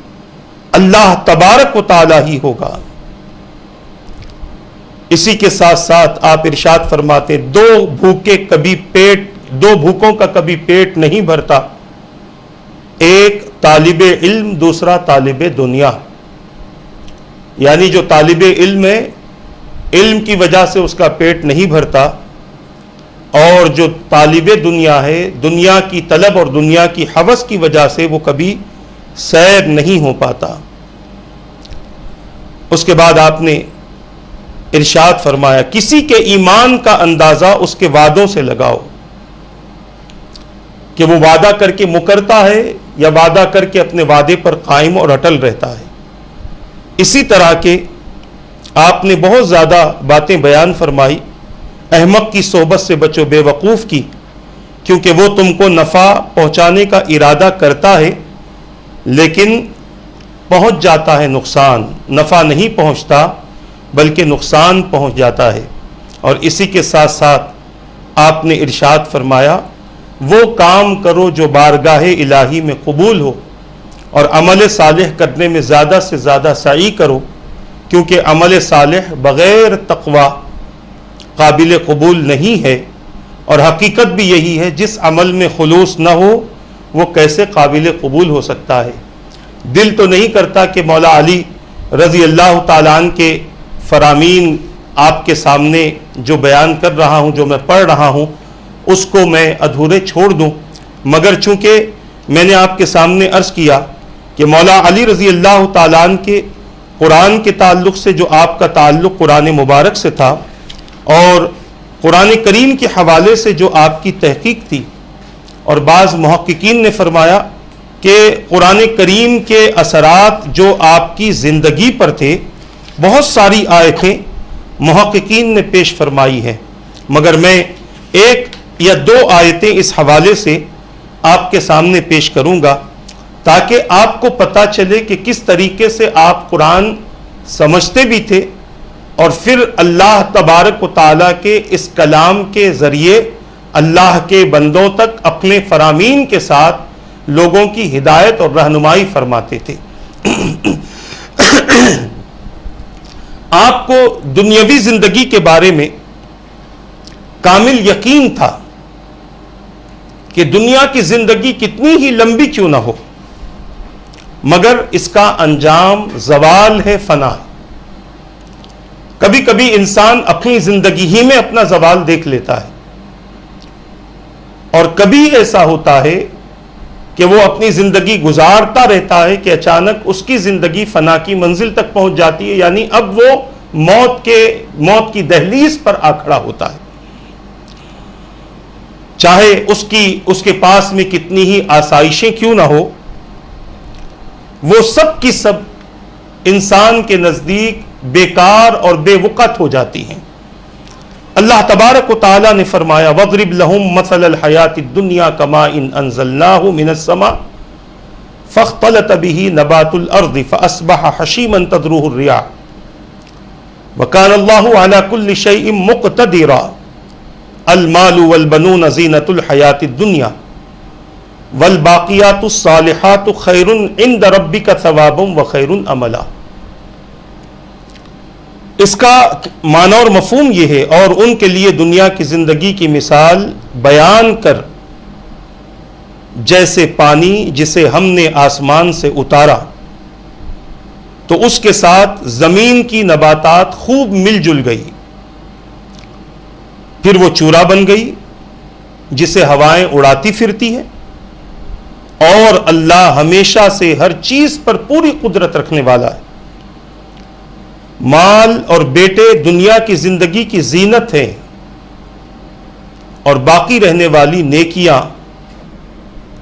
Speaker 1: اللہ تبارک و تعالی ہی ہوگا۔ اسی کے ساتھ ساتھ آپ ارشاد فرماتے دو بھوکوں کا کبھی پیٹ نہیں بھرتا، ایک طالب علم، دوسرا طالب دنیا۔ یعنی جو طالب علم ہے علم کی وجہ سے اس کا پیٹ نہیں بھرتا، اور جو طالب دنیا ہے دنیا کی طلب اور دنیا کی ہوس کی وجہ سے وہ کبھی سیر نہیں ہو پاتا۔ اس کے بعد آپ نے ارشاد فرمایا کسی کے ایمان کا اندازہ اس کے وعدوں سے لگاؤ کہ وہ وعدہ کر کے مکرتا ہے یا وعدہ کر کے اپنے وعدے پر قائم اور اٹل رہتا ہے۔ اسی طرح کے آپ نے بہت زیادہ باتیں بیان فرمائی۔ احمق کی صحبت سے بچو، بے وقوف کی، کیونکہ وہ تم کو نفع پہنچانے کا ارادہ کرتا ہے لیکن پہنچ جاتا ہے نقصان، نفع نہیں پہنچتا بلکہ نقصان پہنچ جاتا ہے۔ اور اسی کے ساتھ ساتھ آپ نے ارشاد فرمایا وہ کام کرو جو بارگاہ الہی میں قبول ہو، اور عمل صالح کرنے میں زیادہ سے زیادہ سعی کرو، کیونکہ عمل صالح بغیر تقوی قابل قبول نہیں ہے۔ اور حقیقت بھی یہی ہے جس عمل میں خلوص نہ ہو وہ کیسے قابل قبول ہو سکتا ہے۔ دل تو نہیں کرتا کہ مولا علی رضی اللہ تعالیٰ عنہ کے فرامین آپ کے سامنے جو بیان کر رہا ہوں، جو میں پڑھ رہا ہوں، اس کو میں ادھورے چھوڑ دوں، مگر چونکہ میں نے آپ کے سامنے عرض کیا کہ مولا علی رضی اللہ تعالیٰ عنہ کے قرآن کے تعلق سے جو آپ کا تعلق قرآن مبارک سے تھا اور قرآن کریم کے حوالے سے جو آپ کی تحقیق تھی، اور بعض محققین نے فرمایا کہ قرآن کریم کے اثرات جو آپ کی زندگی پر تھے بہت ساری آیتیں محققین نے پیش فرمائی ہیں، مگر میں ایک یا دو آیتیں اس حوالے سے آپ کے سامنے پیش کروں گا تاکہ آپ کو پتا چلے کہ کس طریقے سے آپ قرآن سمجھتے بھی تھے اور پھر اللہ تبارک و تعالیٰ کے اس کلام کے ذریعے اللہ کے بندوں تک اپنے فرامین کے ساتھ لوگوں کی ہدایت اور رہنمائی فرماتے تھے۔ آپ کو دنیاوی زندگی کے بارے میں کامل یقین تھا کہ دنیا کی زندگی کتنی ہی لمبی کیوں نہ ہو مگر اس کا انجام زوال ہے، فنا ہے۔ کبھی کبھی انسان اپنی زندگی ہی میں اپنا زوال دیکھ لیتا ہے، اور کبھی ایسا ہوتا ہے کہ وہ اپنی زندگی گزارتا رہتا ہے کہ اچانک اس کی زندگی فنا کی منزل تک پہنچ جاتی ہے، یعنی اب وہ موت کی دہلیز پر آ کھڑا ہوتا ہے، چاہے اس کے پاس میں کتنی ہی آسائشیں کیوں نہ ہو، وہ سب کی سب انسان کے نزدیک بیکار اور بے وقت ہو جاتی ہیں۔ اللہ تبارک و تعالیٰ نے فرمایا وَاضْرِبْ لَهُمْ مَثَلَ الْحَيَاةِ الدُّنْيَا كَمَاءٍ أَنزَلْنَاهُ مِنَ السَّمَاءِ فَاخْتَلَطَ بِهِ نَبَاتُ الْأَرْضِ فَأَصْبَحَ حَشِيمًا تَذْرُوهُ الرِّيَاحُ وَكَانَ اللَّهُ عَلَى كُلِّ شَيْءٍ مُقْتَدِرًا الْمَالُ وَالْبَنُونَ زِينَةُ الْحَيَاةِ الدُّنْيَا وَالْبَاقِيَاتُ الصَّالِحَاتُ خَيْرٌ عِندَ رَبِّكَ ثَوَابًا وَخَيْرٌ أَمَلًا۔ اس کا معنی اور مفہوم یہ ہے، اور ان کے لیے دنیا کی زندگی کی مثال بیان کر جیسے پانی جسے ہم نے آسمان سے اتارا تو اس کے ساتھ زمین کی نباتات خوب مل جل گئی، پھر وہ چورا بن گئی جسے ہوائیں اڑاتی پھرتی ہیں، اور اللہ ہمیشہ سے ہر چیز پر پوری قدرت رکھنے والا ہے۔ مال اور بیٹے دنیا کی زندگی کی زینت ہیں، اور باقی رہنے والی نیکیاں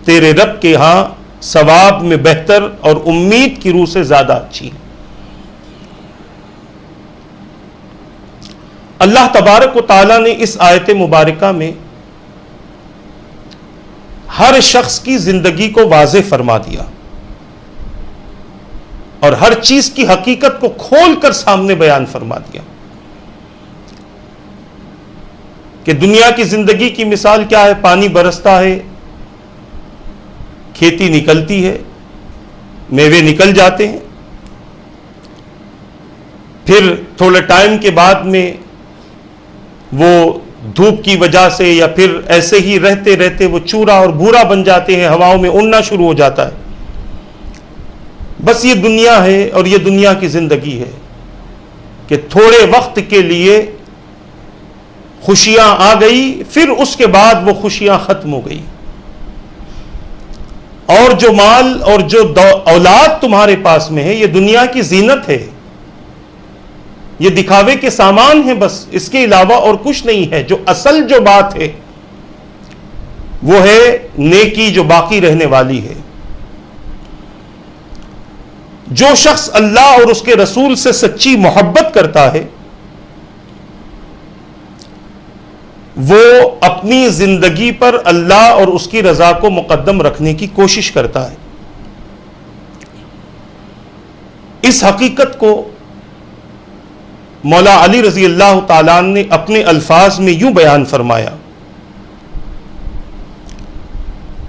Speaker 1: تیرے رب کے ہاں ثواب میں بہتر اور امید کی روح سے زیادہ اچھی ہیں۔ اللہ تبارک و تعالیٰ نے اس آیت مبارکہ میں ہر شخص کی زندگی کو واضح فرما دیا اور ہر چیز کی حقیقت کو کھول کر سامنے بیان فرما دیا کہ دنیا کی زندگی کی مثال کیا ہے۔ پانی برستا ہے، کھیتی نکلتی ہے، میوے نکل جاتے ہیں، پھر تھوڑے ٹائم کے بعد میں وہ دھوپ کی وجہ سے یا پھر ایسے ہی رہتے رہتے وہ چورا اور بھورا بن جاتے ہیں، ہواؤں میں اڑنا شروع ہو جاتا ہے۔ بس یہ دنیا ہے اور یہ دنیا کی زندگی ہے کہ تھوڑے وقت کے لیے خوشیاں آ گئی، پھر اس کے بعد وہ خوشیاں ختم ہو گئی، اور جو مال اور جو اولاد تمہارے پاس میں ہے یہ دنیا کی زینت ہے، یہ دکھاوے کے سامان ہیں، بس اس کے علاوہ اور کچھ نہیں ہے۔ جو اصل جو بات ہے وہ ہے نیکی جو باقی رہنے والی ہے۔ جو شخص اللہ اور اس کے رسول سے سچی محبت کرتا ہے وہ اپنی زندگی پر اللہ اور اس کی رضا کو مقدم رکھنے کی کوشش کرتا ہے۔ اس حقیقت کو مولا علی رضی اللہ تعالیٰ نے اپنے الفاظ میں یوں بیان فرمایا۔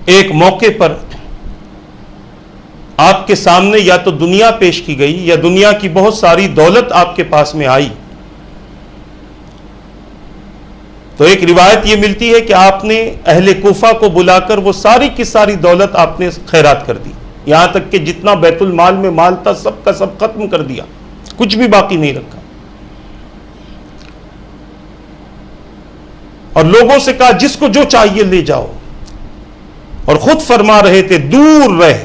Speaker 1: ایک موقع پر آپ کے سامنے یا تو دنیا پیش کی گئی یا دنیا کی بہت ساری دولت آپ کے پاس میں آئی، تو ایک روایت یہ ملتی ہے کہ آپ نے اہل کوفہ کو بلا کر وہ ساری کی ساری دولت آپ نے خیرات کر دی، یہاں تک کہ جتنا بیت المال میں مال تھا سب کا سب ختم کر دیا، کچھ بھی باقی نہیں رکھا، اور لوگوں سے کہا جس کو جو چاہیے لے جاؤ، اور خود فرما رہے تھے دور رہ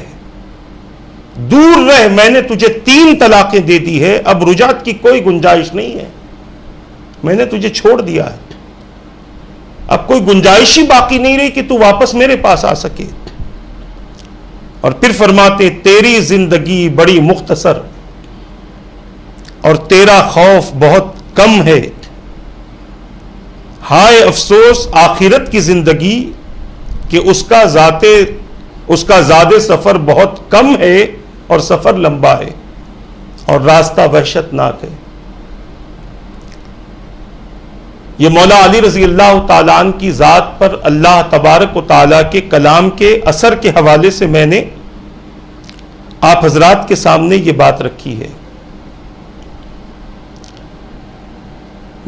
Speaker 1: دور رہ، میں نے تجھے 3 طلاقیں دے دی ہے، اب رجعت کی کوئی گنجائش نہیں ہے، میں نے تجھے چھوڑ دیا ہے، اب کوئی گنجائش ہی باقی نہیں رہی کہ تو واپس میرے پاس آ سکے۔ اور پھر فرماتے تیری زندگی بڑی مختصر اور تیرا خوف بہت کم ہے، ہائے افسوس آخرت کی زندگی کہ اس کا ذات اس کا زاد سفر بہت کم ہے اور سفر لمبا ہے اور راستہ وحشتناک ہے۔ یہ مولا علی رضی اللہ تعالیٰ عنہ کی ذات پر اللہ تبارک و تعالیٰ کے کلام کے اثر کے حوالے سے میں نے آپ حضرات کے سامنے یہ بات رکھی ہے۔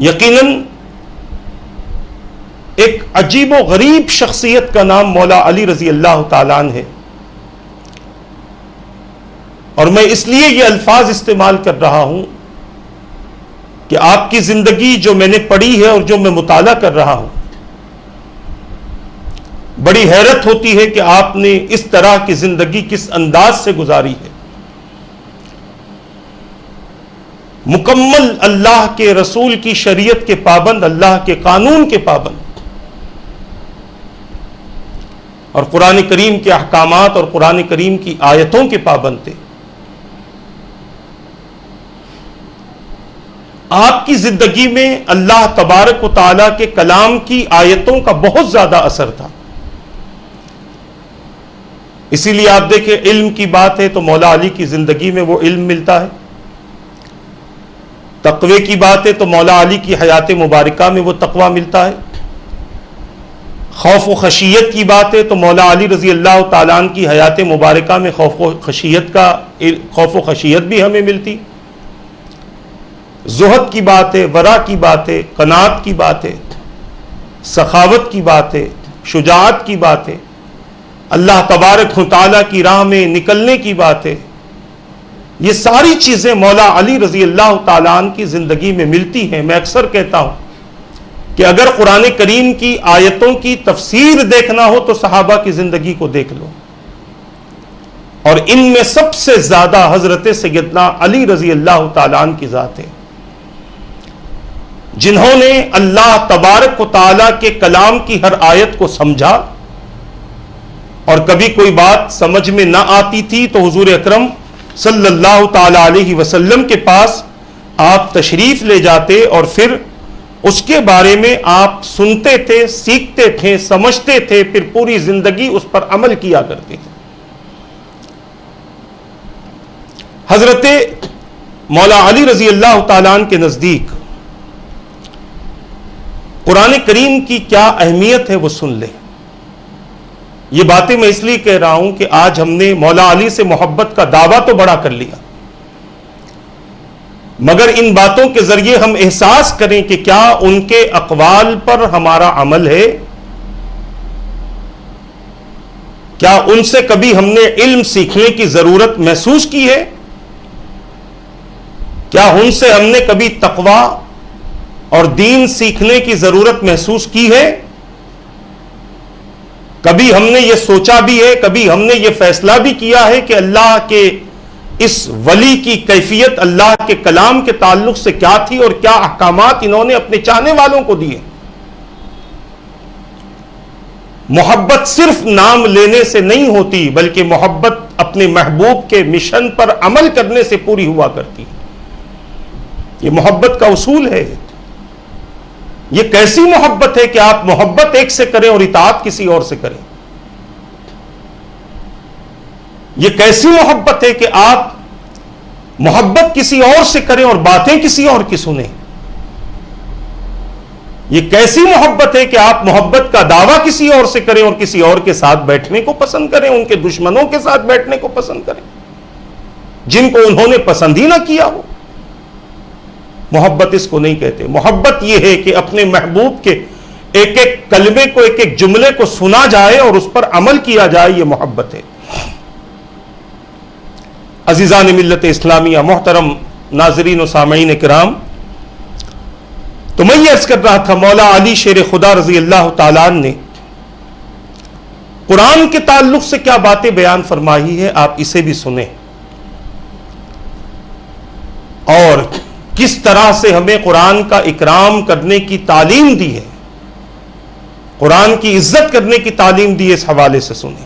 Speaker 1: یقیناً ایک عجیب و غریب شخصیت کا نام مولا علی رضی اللہ تعالیٰ عنہ ہے، اور میں اس لیے یہ الفاظ استعمال کر رہا ہوں کہ آپ کی زندگی جو میں نے پڑھی ہے اور جو میں مطالعہ کر رہا ہوں، بڑی حیرت ہوتی ہے کہ آپ نے اس طرح کی زندگی کس انداز سے گزاری ہے۔ مکمل اللہ کے رسول کی شریعت کے پابند، اللہ کے قانون کے پابند، اور قرآن کریم کے احکامات اور قرآن کریم کی آیتوں کے پابند تھے۔ آپ کی زندگی میں اللہ تبارک و تعالیٰ کے کلام کی آیتوں کا بہت زیادہ اثر تھا۔ اسی لیے آپ دیکھیں، علم کی بات ہے تو مولا علی کی زندگی میں وہ علم ملتا ہے، تقوی کی بات ہے تو مولا علی کی حیات مبارکہ میں وہ تقوی ملتا ہے، خوف و خشیت کی بات ہے تو مولا علی رضی اللہ تعالیٰ عنہ کی حیات مبارکہ میں خوف و خشیت بھی ہمیں ملتی، زہد کی بات ہے، ورع کی بات ہے، قناعت کی بات ہے، سخاوت کی بات ہے، شجاعت کی بات ہے، اللہ تبارک و تعالیٰ کی راہ میں نکلنے کی بات ہے۔ یہ ساری چیزیں مولا علی رضی اللہ تعالیٰ عنہ کی زندگی میں ملتی ہیں۔ میں اکثر کہتا ہوں کہ اگر قرآن کریم کی آیتوں کی تفسیر دیکھنا ہو تو صحابہ کی زندگی کو دیکھ لو، اور ان میں سب سے زیادہ حضرت سیدنا علی رضی اللہ تعالیٰ عنہ کی ذات ہے، جنہوں نے اللہ تبارک و تعالیٰ کے کلام کی ہر آیت کو سمجھا، اور کبھی کوئی بات سمجھ میں نہ آتی تھی تو حضور اکرم صلی اللہ تعالی علیہ وسلم کے پاس آپ تشریف لے جاتے اور پھر اس کے بارے میں آپ سنتے تھے، سیکھتے تھے، سمجھتے تھے، پھر پوری زندگی اس پر عمل کیا کرتے تھے۔ حضرت مولا علی رضی اللہ تعالیٰ عنہ کے نزدیک قرآن کریم کی کیا اہمیت ہے وہ سن لیں۔ یہ باتیں میں اس لیے کہہ رہا ہوں کہ آج ہم نے مولا علی سے محبت کا دعویٰ تو بڑا کر لیا، مگر ان باتوں کے ذریعے ہم احساس کریں کہ کیا ان کے اقوال پر ہمارا عمل ہے؟ کیا ان سے کبھی ہم نے علم سیکھنے کی ضرورت محسوس کی ہے؟ کیا ان سے ہم نے کبھی تقویٰ اور دین سیکھنے کی ضرورت محسوس کی ہے؟ کبھی ہم نے یہ سوچا بھی ہے، کبھی ہم نے یہ فیصلہ بھی کیا ہے کہ اللہ کے اس ولی کی کیفیت اللہ کے کلام کے تعلق سے کیا تھی اور کیا احکامات انہوں نے اپنے چاہنے والوں کو دیے؟ محبت صرف نام لینے سے نہیں ہوتی، بلکہ محبت اپنے محبوب کے مشن پر عمل کرنے سے پوری ہوا کرتی ہے۔ یہ محبت کا اصول ہے۔ یہ کیسی محبت ہے کہ آپ محبت ایک سے کریں اور اطاعت کسی اور سے کریں؟ یہ کیسی محبت ہے کہ آپ محبت کسی اور سے کریں اور باتیں کسی اور کی سنیں؟ یہ کیسی محبت ہے کہ آپ محبت کا دعویٰ کسی اور سے کریں اور کسی اور کے ساتھ بیٹھنے کو پسند کریں، ان کے دشمنوں کے ساتھ بیٹھنے کو پسند کریں جن کو انہوں نے پسند ہی نہ کیا ہو؟ محبت اس کو نہیں کہتے۔ محبت یہ ہے کہ اپنے محبوب کے ایک ایک کلمے کو، ایک ایک جملے کو سنا جائے اور اس پر عمل کیا جائے، یہ محبت ہے۔ عزیزان ملت اسلامیہ، محترم ناظرین و سامعین کرام، تو میں یہ عرض کر رہا تھا، مولا علی شیر خدا رضی اللہ تعالیٰ عنہ نے قرآن کے تعلق سے کیا باتیں بیان فرمائی ہے، آپ اسے بھی سنیں، اور کس طرح سے ہمیں قرآن کا اکرام کرنے کی تعلیم دی ہے، قرآن کی عزت کرنے کی تعلیم دی ہے، اس حوالے سے سنیں۔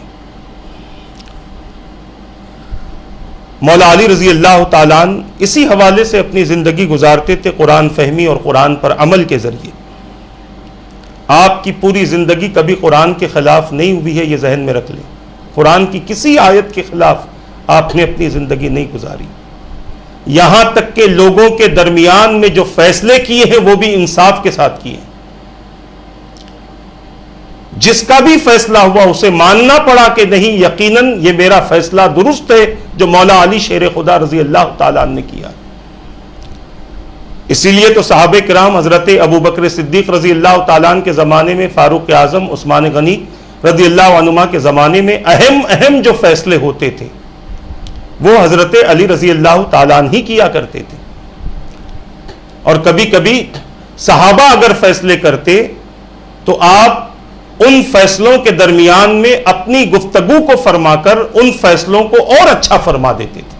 Speaker 1: مولا علی رضی اللہ تعالیٰ عنہ اسی حوالے سے اپنی زندگی گزارتے تھے، قرآن فہمی اور قرآن پر عمل کے ذریعے۔ آپ کی پوری زندگی کبھی قرآن کے خلاف نہیں ہوئی ہے، یہ ذہن میں رکھ لیں۔ قرآن کی کسی آیت کے خلاف آپ نے اپنی زندگی نہیں گزاری. یہاں تک کہ لوگوں کے درمیان میں جو فیصلے کیے ہیں وہ بھی انصاف کے ساتھ کیے ہیں. جس کا بھی فیصلہ ہوا اسے ماننا پڑا کہ نہیں یقیناً یہ میرا فیصلہ درست ہے جو مولا علی شیر خدا رضی اللہ تعالیٰ عنہ نے کیا. اسی لیے تو صحابہ کرام حضرت ابو بکر صدیق رضی اللہ تعالیٰ عنہ کے زمانے میں، فاروق اعظم، عثمان غنی رضی اللہ عنہما کے زمانے میں اہم جو فیصلے ہوتے تھے وہ حضرت علی رضی اللہ تعالیٰ عنہ ہی کیا کرتے تھے. اور کبھی کبھی صحابہ اگر فیصلے کرتے تو آپ ان فیصلوں کے درمیان میں اپنی گفتگو کو فرما کر ان فیصلوں کو اور اچھا فرما دیتے تھے.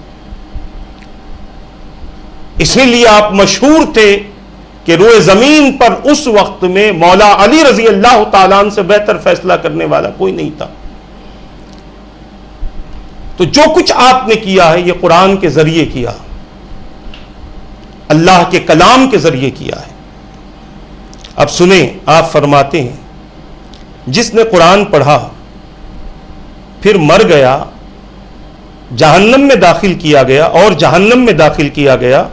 Speaker 1: اسی لیے آپ مشہور تھے کہ روئے زمین پر اس وقت میں مولا علی رضی اللہ تعالیٰ عنہ سے بہتر فیصلہ کرنے والا کوئی نہیں تھا. تو جو کچھ آپ نے کیا ہے یہ قرآن کے ذریعے کیا، اللہ کے کلام کے ذریعے کیا ہے. اب سنیں، آپ فرماتے ہیں جس نے قرآن پڑھا پھر مر گیا، جہنم میں داخل کیا گیا اور جہنم میں داخل کیا گیا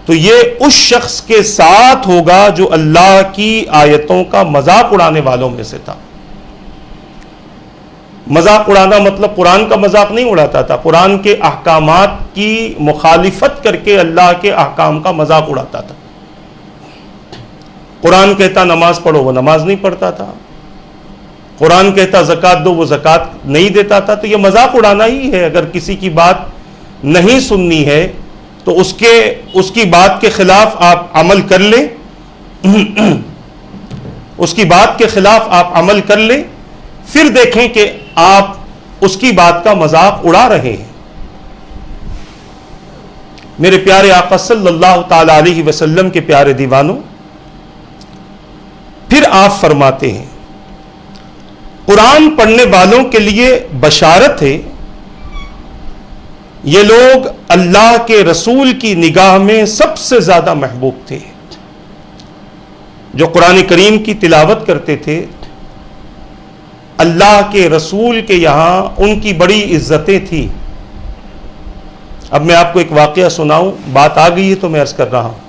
Speaker 1: تو یہ اس شخص کے ساتھ ہوگا جو اللہ کی آیتوں کا مذاق اڑانے والوں میں سے تھا. مذاق اڑانا مطلب قرآن کا مذاق نہیں اڑاتا تھا، قرآن کے احکامات کی مخالفت کر کے اللہ کے احکام کا مذاق اڑاتا تھا. قرآن کہتا نماز پڑھو وہ نماز نہیں پڑھتا تھا، قرآن کہتا زکوٰۃ دو وہ زکوٰۃ نہیں دیتا تھا. تو یہ مذاق اڑانا ہی ہے. اگر کسی کی بات نہیں سننی ہے تو اس کی بات کے خلاف آپ عمل کر لیں، اس کی بات کے خلاف آپ عمل کر لیں، پھر دیکھیں کہ آپ اس کی بات کا مذاق اڑا رہے ہیں. میرے پیارے آقا صلی اللہ تعالی علیہ وسلم کے پیارے دیوانوں، پھر آپ فرماتے ہیں قرآن پڑھنے والوں کے لیے بشارت ہے، یہ لوگ اللہ کے رسول کی نگاہ میں سب سے زیادہ محبوب تھے. جو قرآن کریم کی تلاوت کرتے تھے اللہ کے رسول کے یہاں ان کی بڑی عزتیں تھیں. اب میں آپ کو ایک واقعہ سناؤں، بات آ گئی ہے تو میں عرض کر رہا ہوں.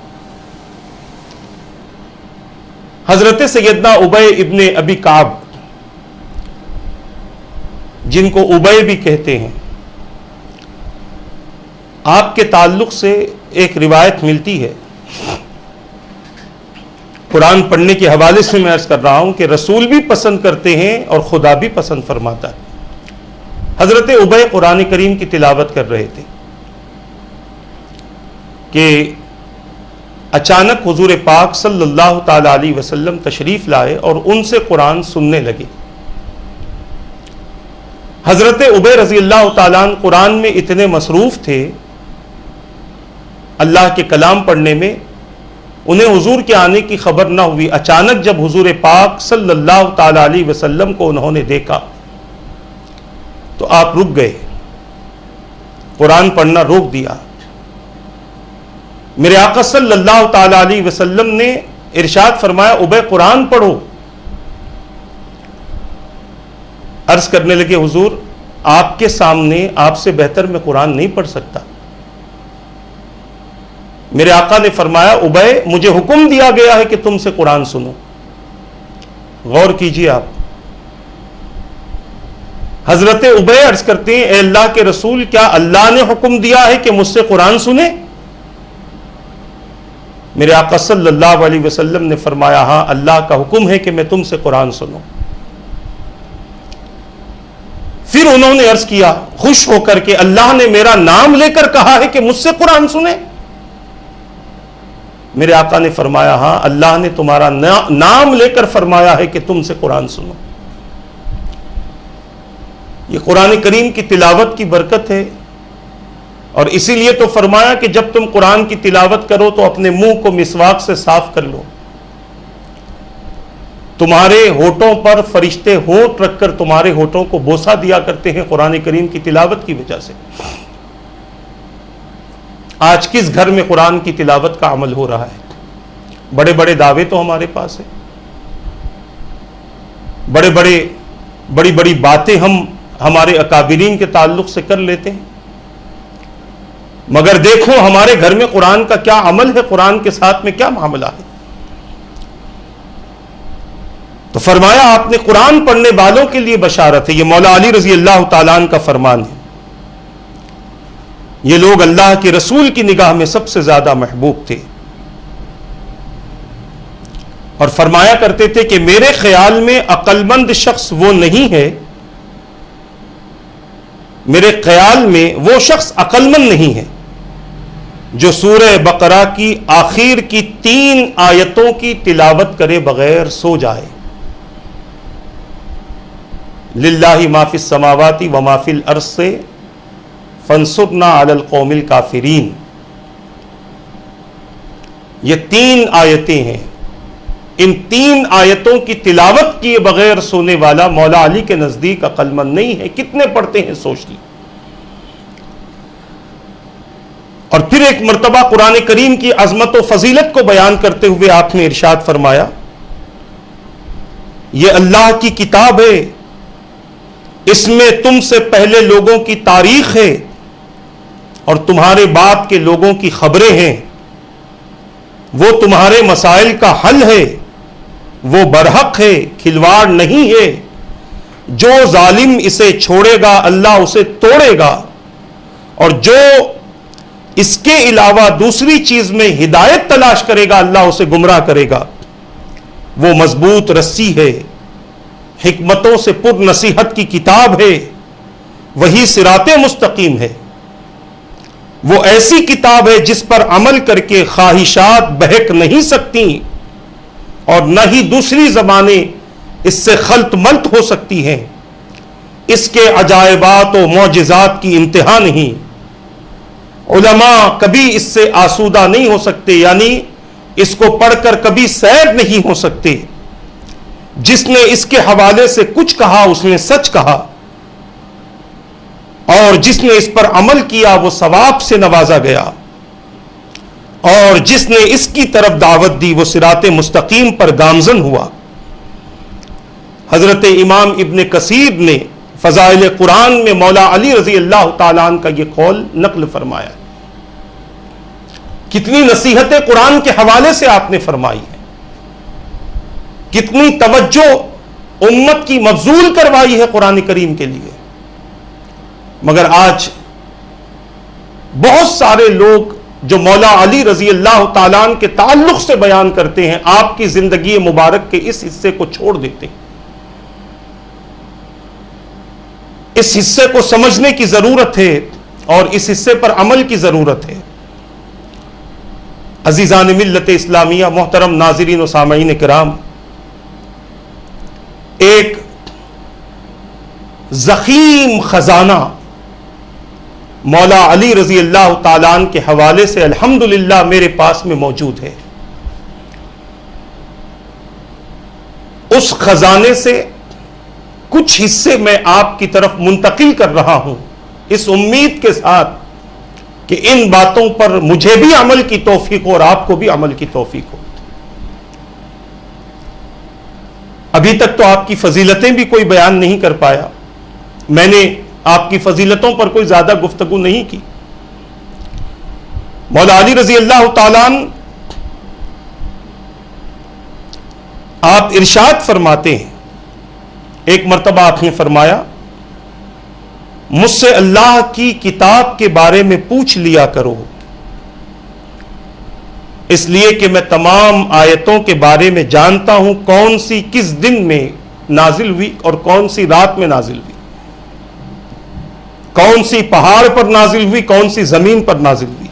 Speaker 1: حضرت سیدنا ابی ابن ابی کعب، جن کو ابی بھی کہتے ہیں، آپ کے تعلق سے ایک روایت ملتی ہے، قرآن پڑھنے کے حوالے سے میں عرض کر رہا ہوں کہ رسول بھی پسند کرتے ہیں اور خدا بھی پسند فرماتا ہے. حضرت ابی قرآن کریم کی تلاوت کر رہے تھے کہ اچانک حضور پاک صلی اللہ تعالی علیہ وسلم تشریف لائے اور ان سے قرآن سننے لگے. حضرت ابی رضی اللہ تعالیٰ عنہ قرآن میں اتنے مصروف تھے، اللہ کے کلام پڑھنے میں، انہیں حضور کے آنے کی خبر نہ ہوئی. اچانک جب حضور پاک صلی اللہ تعالی علیہ وسلم کو انہوں نے دیکھا تو آپ رک گئے، قرآن پڑھنا روک دیا. میرے آقا صلی اللہ تعالی علیہ وسلم نے ارشاد فرمایا ابی قرآن پڑھو. عرض کرنے لگے حضور آپ کے سامنے آپ سے بہتر میں قرآن نہیں پڑھ سکتا. میرے آقا نے فرمایا ابی مجھے حکم دیا گیا ہے کہ تم سے قرآن سنو. غور کیجیے آپ. حضرت ابی عرض کرتے ہیں اے اللہ کے رسول کیا اللہ نے حکم دیا ہے کہ مجھ سے قرآن سنیں؟ میرے آقا صلی اللہ علیہ وسلم نے فرمایا ہاں اللہ کا حکم ہے کہ میں تم سے قرآن سنوں. پھر انہوں نے عرض کیا خوش ہو کر کہ اللہ نے میرا نام لے کر کہا ہے کہ مجھ سے قرآن سنیں. میرے آقا نے فرمایا ہاں اللہ نے تمہارا نام لے کر فرمایا ہے کہ تم سے قرآن سنو. یہ قرآن کریم کی تلاوت کی برکت ہے، اور اسی لیے تو فرمایا کہ جب تم قرآن کی تلاوت کرو تو اپنے منہ کو مسواک سے صاف کر لو. تمہارے ہونٹوں پر فرشتے ہونٹ رکھ کر تمہارے ہونٹوں کو بوسہ دیا کرتے ہیں قرآن کریم کی تلاوت کی وجہ سے. آج کس گھر میں قرآن کی تلاوت کا عمل ہو رہا ہے؟ بڑے بڑے دعوے تو ہمارے پاس ہیں، بڑی بڑی باتیں ہم ہمارے اکابرین کے تعلق سے کر لیتے ہیں، مگر دیکھو ہمارے گھر میں قرآن کا کیا عمل ہے، قرآن کے ساتھ میں کیا معاملہ ہے۔ تو فرمایا آپ نے قرآن پڑھنے والوں کے لیے بشارت ہے۔ یہ مولا علی رضی اللہ تعالیٰ عنہ کا فرمان ہے۔ یہ لوگ اللہ کے رسول کی نگاہ میں سب سے زیادہ محبوب تھے، اور فرمایا کرتے تھے کہ میرے خیال میں عقل مند شخص وہ نہیں ہے، میرے خیال میں وہ شخص عقل مند نہیں ہے جو سورہ بقرہ کی آخر کی 3 آیتوں کی تلاوت کرے بغیر سو جائے۔ للہ ما فی السماوات و ما فی الارض سے فانصرنا علی القوم الکافرین، یہ 3 آیتیں ہیں۔ ان 3 آیتوں کی تلاوت کیے بغیر سونے والا مولا علی کے نزدیک عقل مند نہیں ہے۔ کتنے پڑھتے ہیں سوچ لی۔ اور پھر ایک مرتبہ قرآن کریم کی عظمت و فضیلت کو بیان کرتے ہوئے آپ نے ارشاد فرمایا، یہ اللہ کی کتاب ہے، اس میں تم سے پہلے لوگوں کی تاریخ ہے اور تمہارے بعد کے لوگوں کی خبریں ہیں، وہ تمہارے مسائل کا حل ہے، وہ برحق ہے، کھلواڑ نہیں ہے، جو ظالم اسے چھوڑے گا اللہ اسے توڑے گا، اور جو اس کے علاوہ دوسری چیز میں ہدایت تلاش کرے گا اللہ اسے گمراہ کرے گا۔ وہ مضبوط رسی ہے، حکمتوں سے پر نصیحت کی کتاب ہے، وہی صراط مستقیم ہے۔ وہ ایسی کتاب ہے جس پر عمل کر کے خواہشات بہک نہیں سکتی، اور نہ ہی دوسری زبانیں اس سے خلط ملط ہو سکتی ہیں۔ اس کے عجائبات و معجزات کی انتہا نہیں، علماء کبھی اس سے آسودہ نہیں ہو سکتے، یعنی اس کو پڑھ کر کبھی سیر نہیں ہو سکتے۔ جس نے اس کے حوالے سے کچھ کہا اس نے سچ کہا، اور جس نے اس پر عمل کیا وہ ثواب سے نوازا گیا، اور جس نے اس کی طرف دعوت دی وہ صراط مستقیم پر گامزن ہوا۔ حضرت امام ابن کثیر نے فضائل قرآن میں مولا علی رضی اللہ تعالیٰ عنہ کا یہ قول نقل فرمایا۔ کتنی نصیحتیں قرآن کے حوالے سے آپ نے فرمائی ہیں، کتنی توجہ امت کی مبذول کروائی ہے قرآن کریم کے لیے، مگر آج بہت سارے لوگ جو مولا علی رضی اللہ تعالیٰ عنہ کے تعلق سے بیان کرتے ہیں، آپ کی زندگی مبارک کے اس حصے کو چھوڑ دیتے ہیں۔ اس حصے کو سمجھنے کی ضرورت ہے اور اس حصے پر عمل کی ضرورت ہے۔ عزیزان ملت اسلامیہ، محترم ناظرین و سامعین کرام، ایک ضخیم خزانہ مولا علی رضی اللہ تعالیٰ عنہ کے حوالے سے الحمدللہ میرے پاس میں موجود ہے۔ اس خزانے سے کچھ حصے میں آپ کی طرف منتقل کر رہا ہوں، اس امید کے ساتھ کہ ان باتوں پر مجھے بھی عمل کی توفیق ہو اور آپ کو بھی عمل کی توفیق ہو۔ ابھی تک تو آپ کی فضیلتیں بھی کوئی بیان نہیں کر پایا، میں نے آپ کی فضیلتوں پر کوئی زیادہ گفتگو نہیں کی۔ مولا علی رضی اللہ تعالیٰ عنہ آپ ارشاد فرماتے ہیں، ایک مرتبہ آپ نے فرمایا، مجھ سے اللہ کی کتاب کے بارے میں پوچھ لیا کرو، اس لیے کہ میں تمام آیتوں کے بارے میں جانتا ہوں کون سی کس دن میں نازل ہوئی اور کون سی رات میں نازل ہوئی، کون سی پہاڑ پر نازل ہوئی، کون سی زمین پر نازل ہوئی۔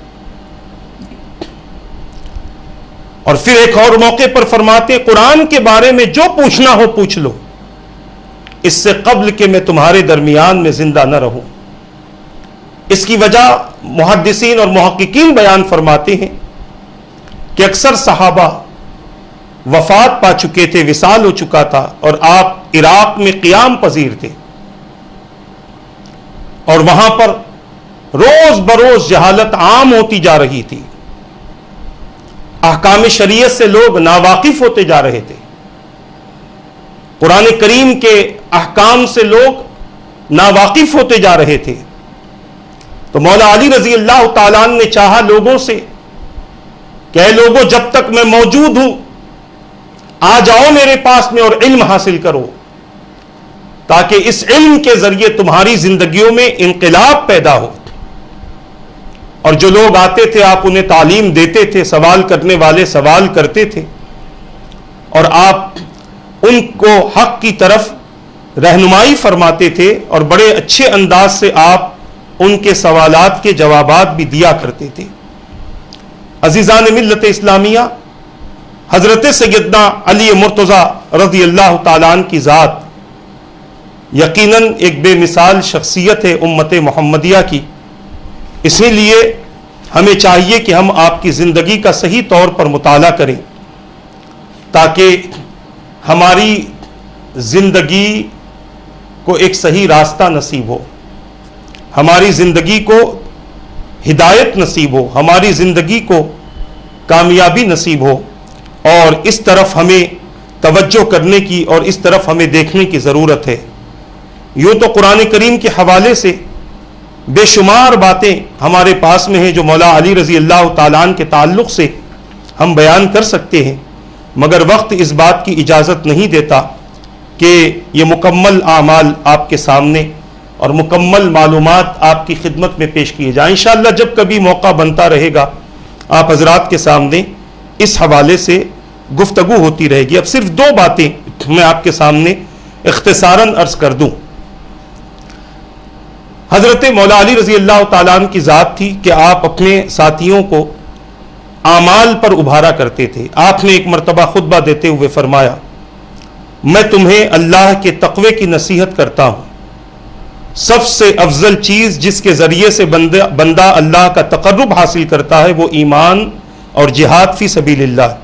Speaker 1: اور پھر ایک اور موقع پر فرماتے، قرآن کے بارے میں جو پوچھنا ہو پوچھ لو، اس سے قبل کہ میں تمہارے درمیان میں زندہ نہ رہوں۔ اس کی وجہ محدثین اور محققین بیان فرماتے ہیں کہ اکثر صحابہ وفات پا چکے تھے، وصال ہو چکا تھا، اور آپ عراق میں قیام پذیر تھے، اور وہاں پر روز بروز جہالت عام ہوتی جا رہی تھی، احکام شریعت سے لوگ ناواقف ہوتے جا رہے تھے، قرآن کریم کے احکام سے لوگ ناواقف ہوتے جا رہے تھے. تو مولا علی رضی اللہ تعالیٰ عنہ نے چاہا لوگوں سے کہ اے لوگوں، جب تک میں موجود ہوں آ جاؤ میرے پاس میں اور علم حاصل کرو، تاکہ اس علم کے ذریعے تمہاری زندگیوں میں انقلاب پیدا ہو. اور جو لوگ آتے تھے آپ انہیں تعلیم دیتے تھے، سوال کرنے والے سوال کرتے تھے، اور آپ ان کو حق کی طرف رہنمائی فرماتے تھے، اور بڑے اچھے انداز سے آپ ان کے سوالات کے جوابات بھی دیا کرتے تھے. عزیزان ملت اسلامیہ، حضرت سیدنا علی مرتضیٰ رضی اللہ تعالیٰ عنہ کی ذات یقیناً ایک بے مثال شخصیت ہے امت محمدیہ کی. اسی لیے ہمیں چاہیے کہ ہم آپ کی زندگی کا صحیح طور پر مطالعہ کریں، تاکہ ہماری زندگی کو ایک صحیح راستہ نصیب ہو، ہماری زندگی کو ہدایت نصیب ہو، ہماری زندگی کو کامیابی نصیب ہو. اور اس طرف ہمیں توجہ کرنے کی اور اس طرف ہمیں دیکھنے کی ضرورت ہے. یوں تو قرآن کریم کے حوالے سے بے شمار باتیں ہمارے پاس میں ہیں جو مولا علی رضی اللہ تعالیٰ عنہ کے تعلق سے ہم بیان کر سکتے ہیں، مگر وقت اس بات کی اجازت نہیں دیتا کہ یہ مکمل اعمال آپ کے سامنے اور مکمل معلومات آپ کی خدمت میں پیش کیے جائیں. انشاءاللہ جب کبھی موقع بنتا رہے گا آپ حضرات کے سامنے اس حوالے سے گفتگو ہوتی رہے گی. اب صرف 2 باتیں میں آپ کے سامنے اختصاراً عرض کر دوں. حضرت مولا علی رضی اللہ تعالیٰ عنہ کی ذات تھی کہ آپ اپنے ساتھیوں کو اعمال پر ابھارا کرتے تھے. آپ نے ایک مرتبہ خطبہ دیتے ہوئے فرمایا، میں تمہیں اللہ کے تقوی کی نصیحت کرتا ہوں. سب سے افضل چیز جس کے ذریعے سے بندہ اللہ کا تقرب حاصل کرتا ہے وہ ایمان اور جہاد فی سبیل اللہ.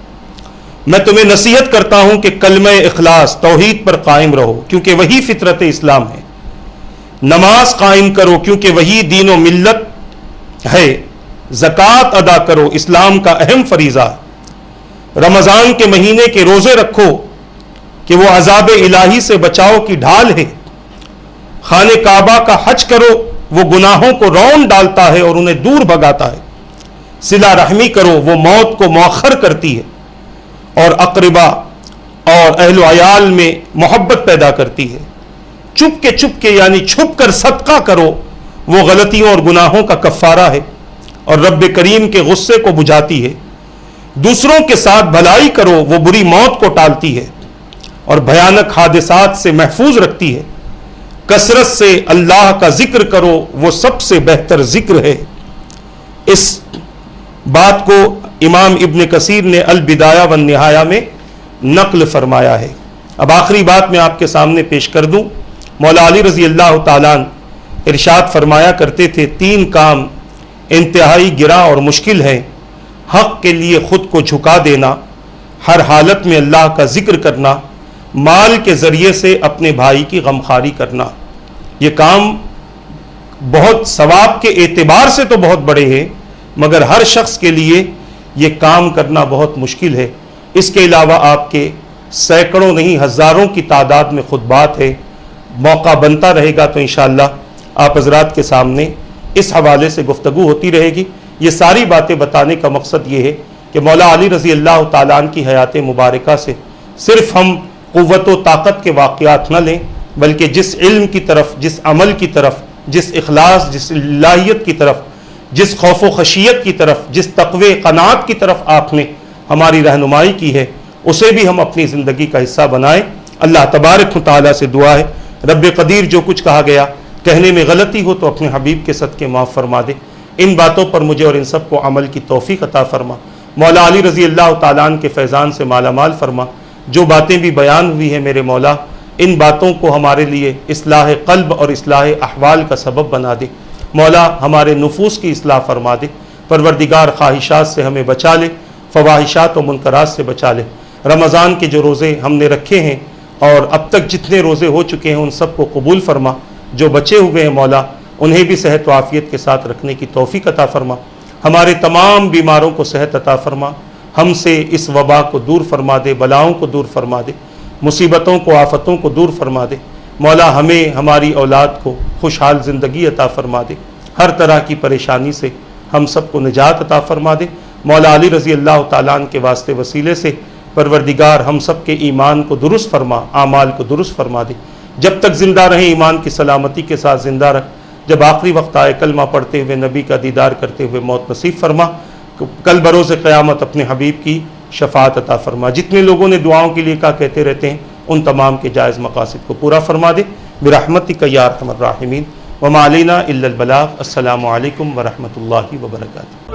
Speaker 1: میں تمہیں نصیحت کرتا ہوں کہ کلمہ اخلاص توحید پر قائم رہو، کیونکہ وہی فطرت اسلام ہے. نماز قائم کرو کیونکہ وہی دین و ملت ہے. زکوٰۃ ادا کرو، اسلام کا اہم فریضہ. رمضان کے مہینے کے روزے رکھو کہ وہ عذاب الہی سے بچاؤ کی ڈھال ہے. خانہ کعبہ کا حج کرو، وہ گناہوں کو رون ڈالتا ہے اور انہیں دور بھگاتا ہے. صلہ رحمی کرو، وہ موت کو مؤخر کرتی ہے اور اقربا اور اہل و عیال میں محبت پیدا کرتی ہے. چپ کے یعنی چھپ کر صدقہ کرو، وہ غلطیوں اور گناہوں کا کفارہ ہے اور رب کریم کے غصے کو بجھاتی ہے. دوسروں کے ساتھ بھلائی کرو، وہ بری موت کو ٹالتی ہے اور بھیانک حادثات سے محفوظ رکھتی ہے. کثرت سے اللہ کا ذکر کرو، وہ سب سے بہتر ذکر ہے. اس بات کو امام ابن کثیر نے البدایہ والنہایہ میں نقل فرمایا ہے. اب آخری بات میں آپ کے سامنے پیش کر دوں. مولا علی رضی اللہ تعالیٰ عنہ ارشاد فرمایا کرتے تھے، 3 کام انتہائی گراں اور مشکل ہیں. حق کے لیے خود کو جھکا دینا، ہر حالت میں اللہ کا ذکر کرنا، مال کے ذریعے سے اپنے بھائی کی غمخواری کرنا. یہ کام بہت ثواب کے اعتبار سے تو بہت بڑے ہیں، مگر ہر شخص کے لیے یہ کام کرنا بہت مشکل ہے. اس کے علاوہ آپ کے سینکڑوں نہیں ہزاروں کی تعداد میں خطبات ہے. موقع بنتا رہے گا تو انشاءاللہ آپ حضرات کے سامنے اس حوالے سے گفتگو ہوتی رہے گی. یہ ساری باتیں بتانے کا مقصد یہ ہے کہ مولا علی رضی اللہ تعالیٰ عنہ کی حیات مبارکہ سے صرف ہم قوت و طاقت کے واقعات نہ لیں، بلکہ جس علم کی طرف، جس عمل کی طرف، جس اخلاص، جس الہیت کی طرف، جس خوف و خشیت کی طرف، جس تقوی قناعت کی طرف آپ نے ہماری رہنمائی کی ہے، اسے بھی ہم اپنی زندگی کا حصہ بنائیں. اللہ تبارک و تعالیٰ سے دعا ہے رب قدیر جو کچھ کہا گیا کہنے میں غلطی ہو تو اپنے حبیب کے صدقے معاف فرما دے. ان باتوں پر مجھے اور ان سب کو عمل کی توفیق عطا فرما. مولا علی رضی اللہ تعالیٰ عنہ کے فیضان سے مالا مال فرما. جو باتیں بھی بیان ہوئی ہیں میرے مولا، ان باتوں کو ہمارے لیے اصلاح قلب اور اصلاح احوال کا سبب بنا دے. مولا ہمارے نفوس کی اصلاح فرما دے. پروردگار خواہشات سے ہمیں بچا لے، فواحشات و منکرات سے بچا لے. رمضان کے جو روزے ہم نے رکھے ہیں اور اب تک جتنے روزے ہو چکے ہیں ان سب کو قبول فرما. جو بچے ہوئے ہیں مولا انہیں بھی صحت و عافیت کے ساتھ رکھنے کی توفیق عطا فرما. ہمارے تمام بیماروں کو صحت عطا فرما. ہم سے اس وبا کو دور فرما دے، بلاؤں کو دور فرما دے، مصیبتوں کو، آفتوں کو دور فرما دے. مولا ہمیں ہماری اولاد کو خوشحال زندگی عطا فرما دے، ہر طرح کی پریشانی سے ہم سب کو نجات عطا فرما دے۔ مولا علی رضی اللہ تعالیٰ عنہ کے واسطے وسیلے سے پروردگار ہم سب کے ایمان کو درست فرما، اعمال کو درست فرما دے۔ جب تک زندہ رہیں ایمان کی سلامتی کے ساتھ زندہ رکھ، جب آخری وقت آئے کلمہ پڑھتے ہوئے نبی کا دیدار کرتے ہوئے موت نصیب فرما، کل بروز قیامت اپنے حبیب کی شفاعت عطا فرما۔ جتنے لوگوں نے دعاؤں کے لیے کہا کہتے رہتے ہیں، ان تمام کے جائز مقاصد کو پورا فرما دے برحمتک یا ارحم الراحمین۔ وما علینا الا البلاغ۔ السلام علیکم ورحمۃ اللہ وبرکاتہ۔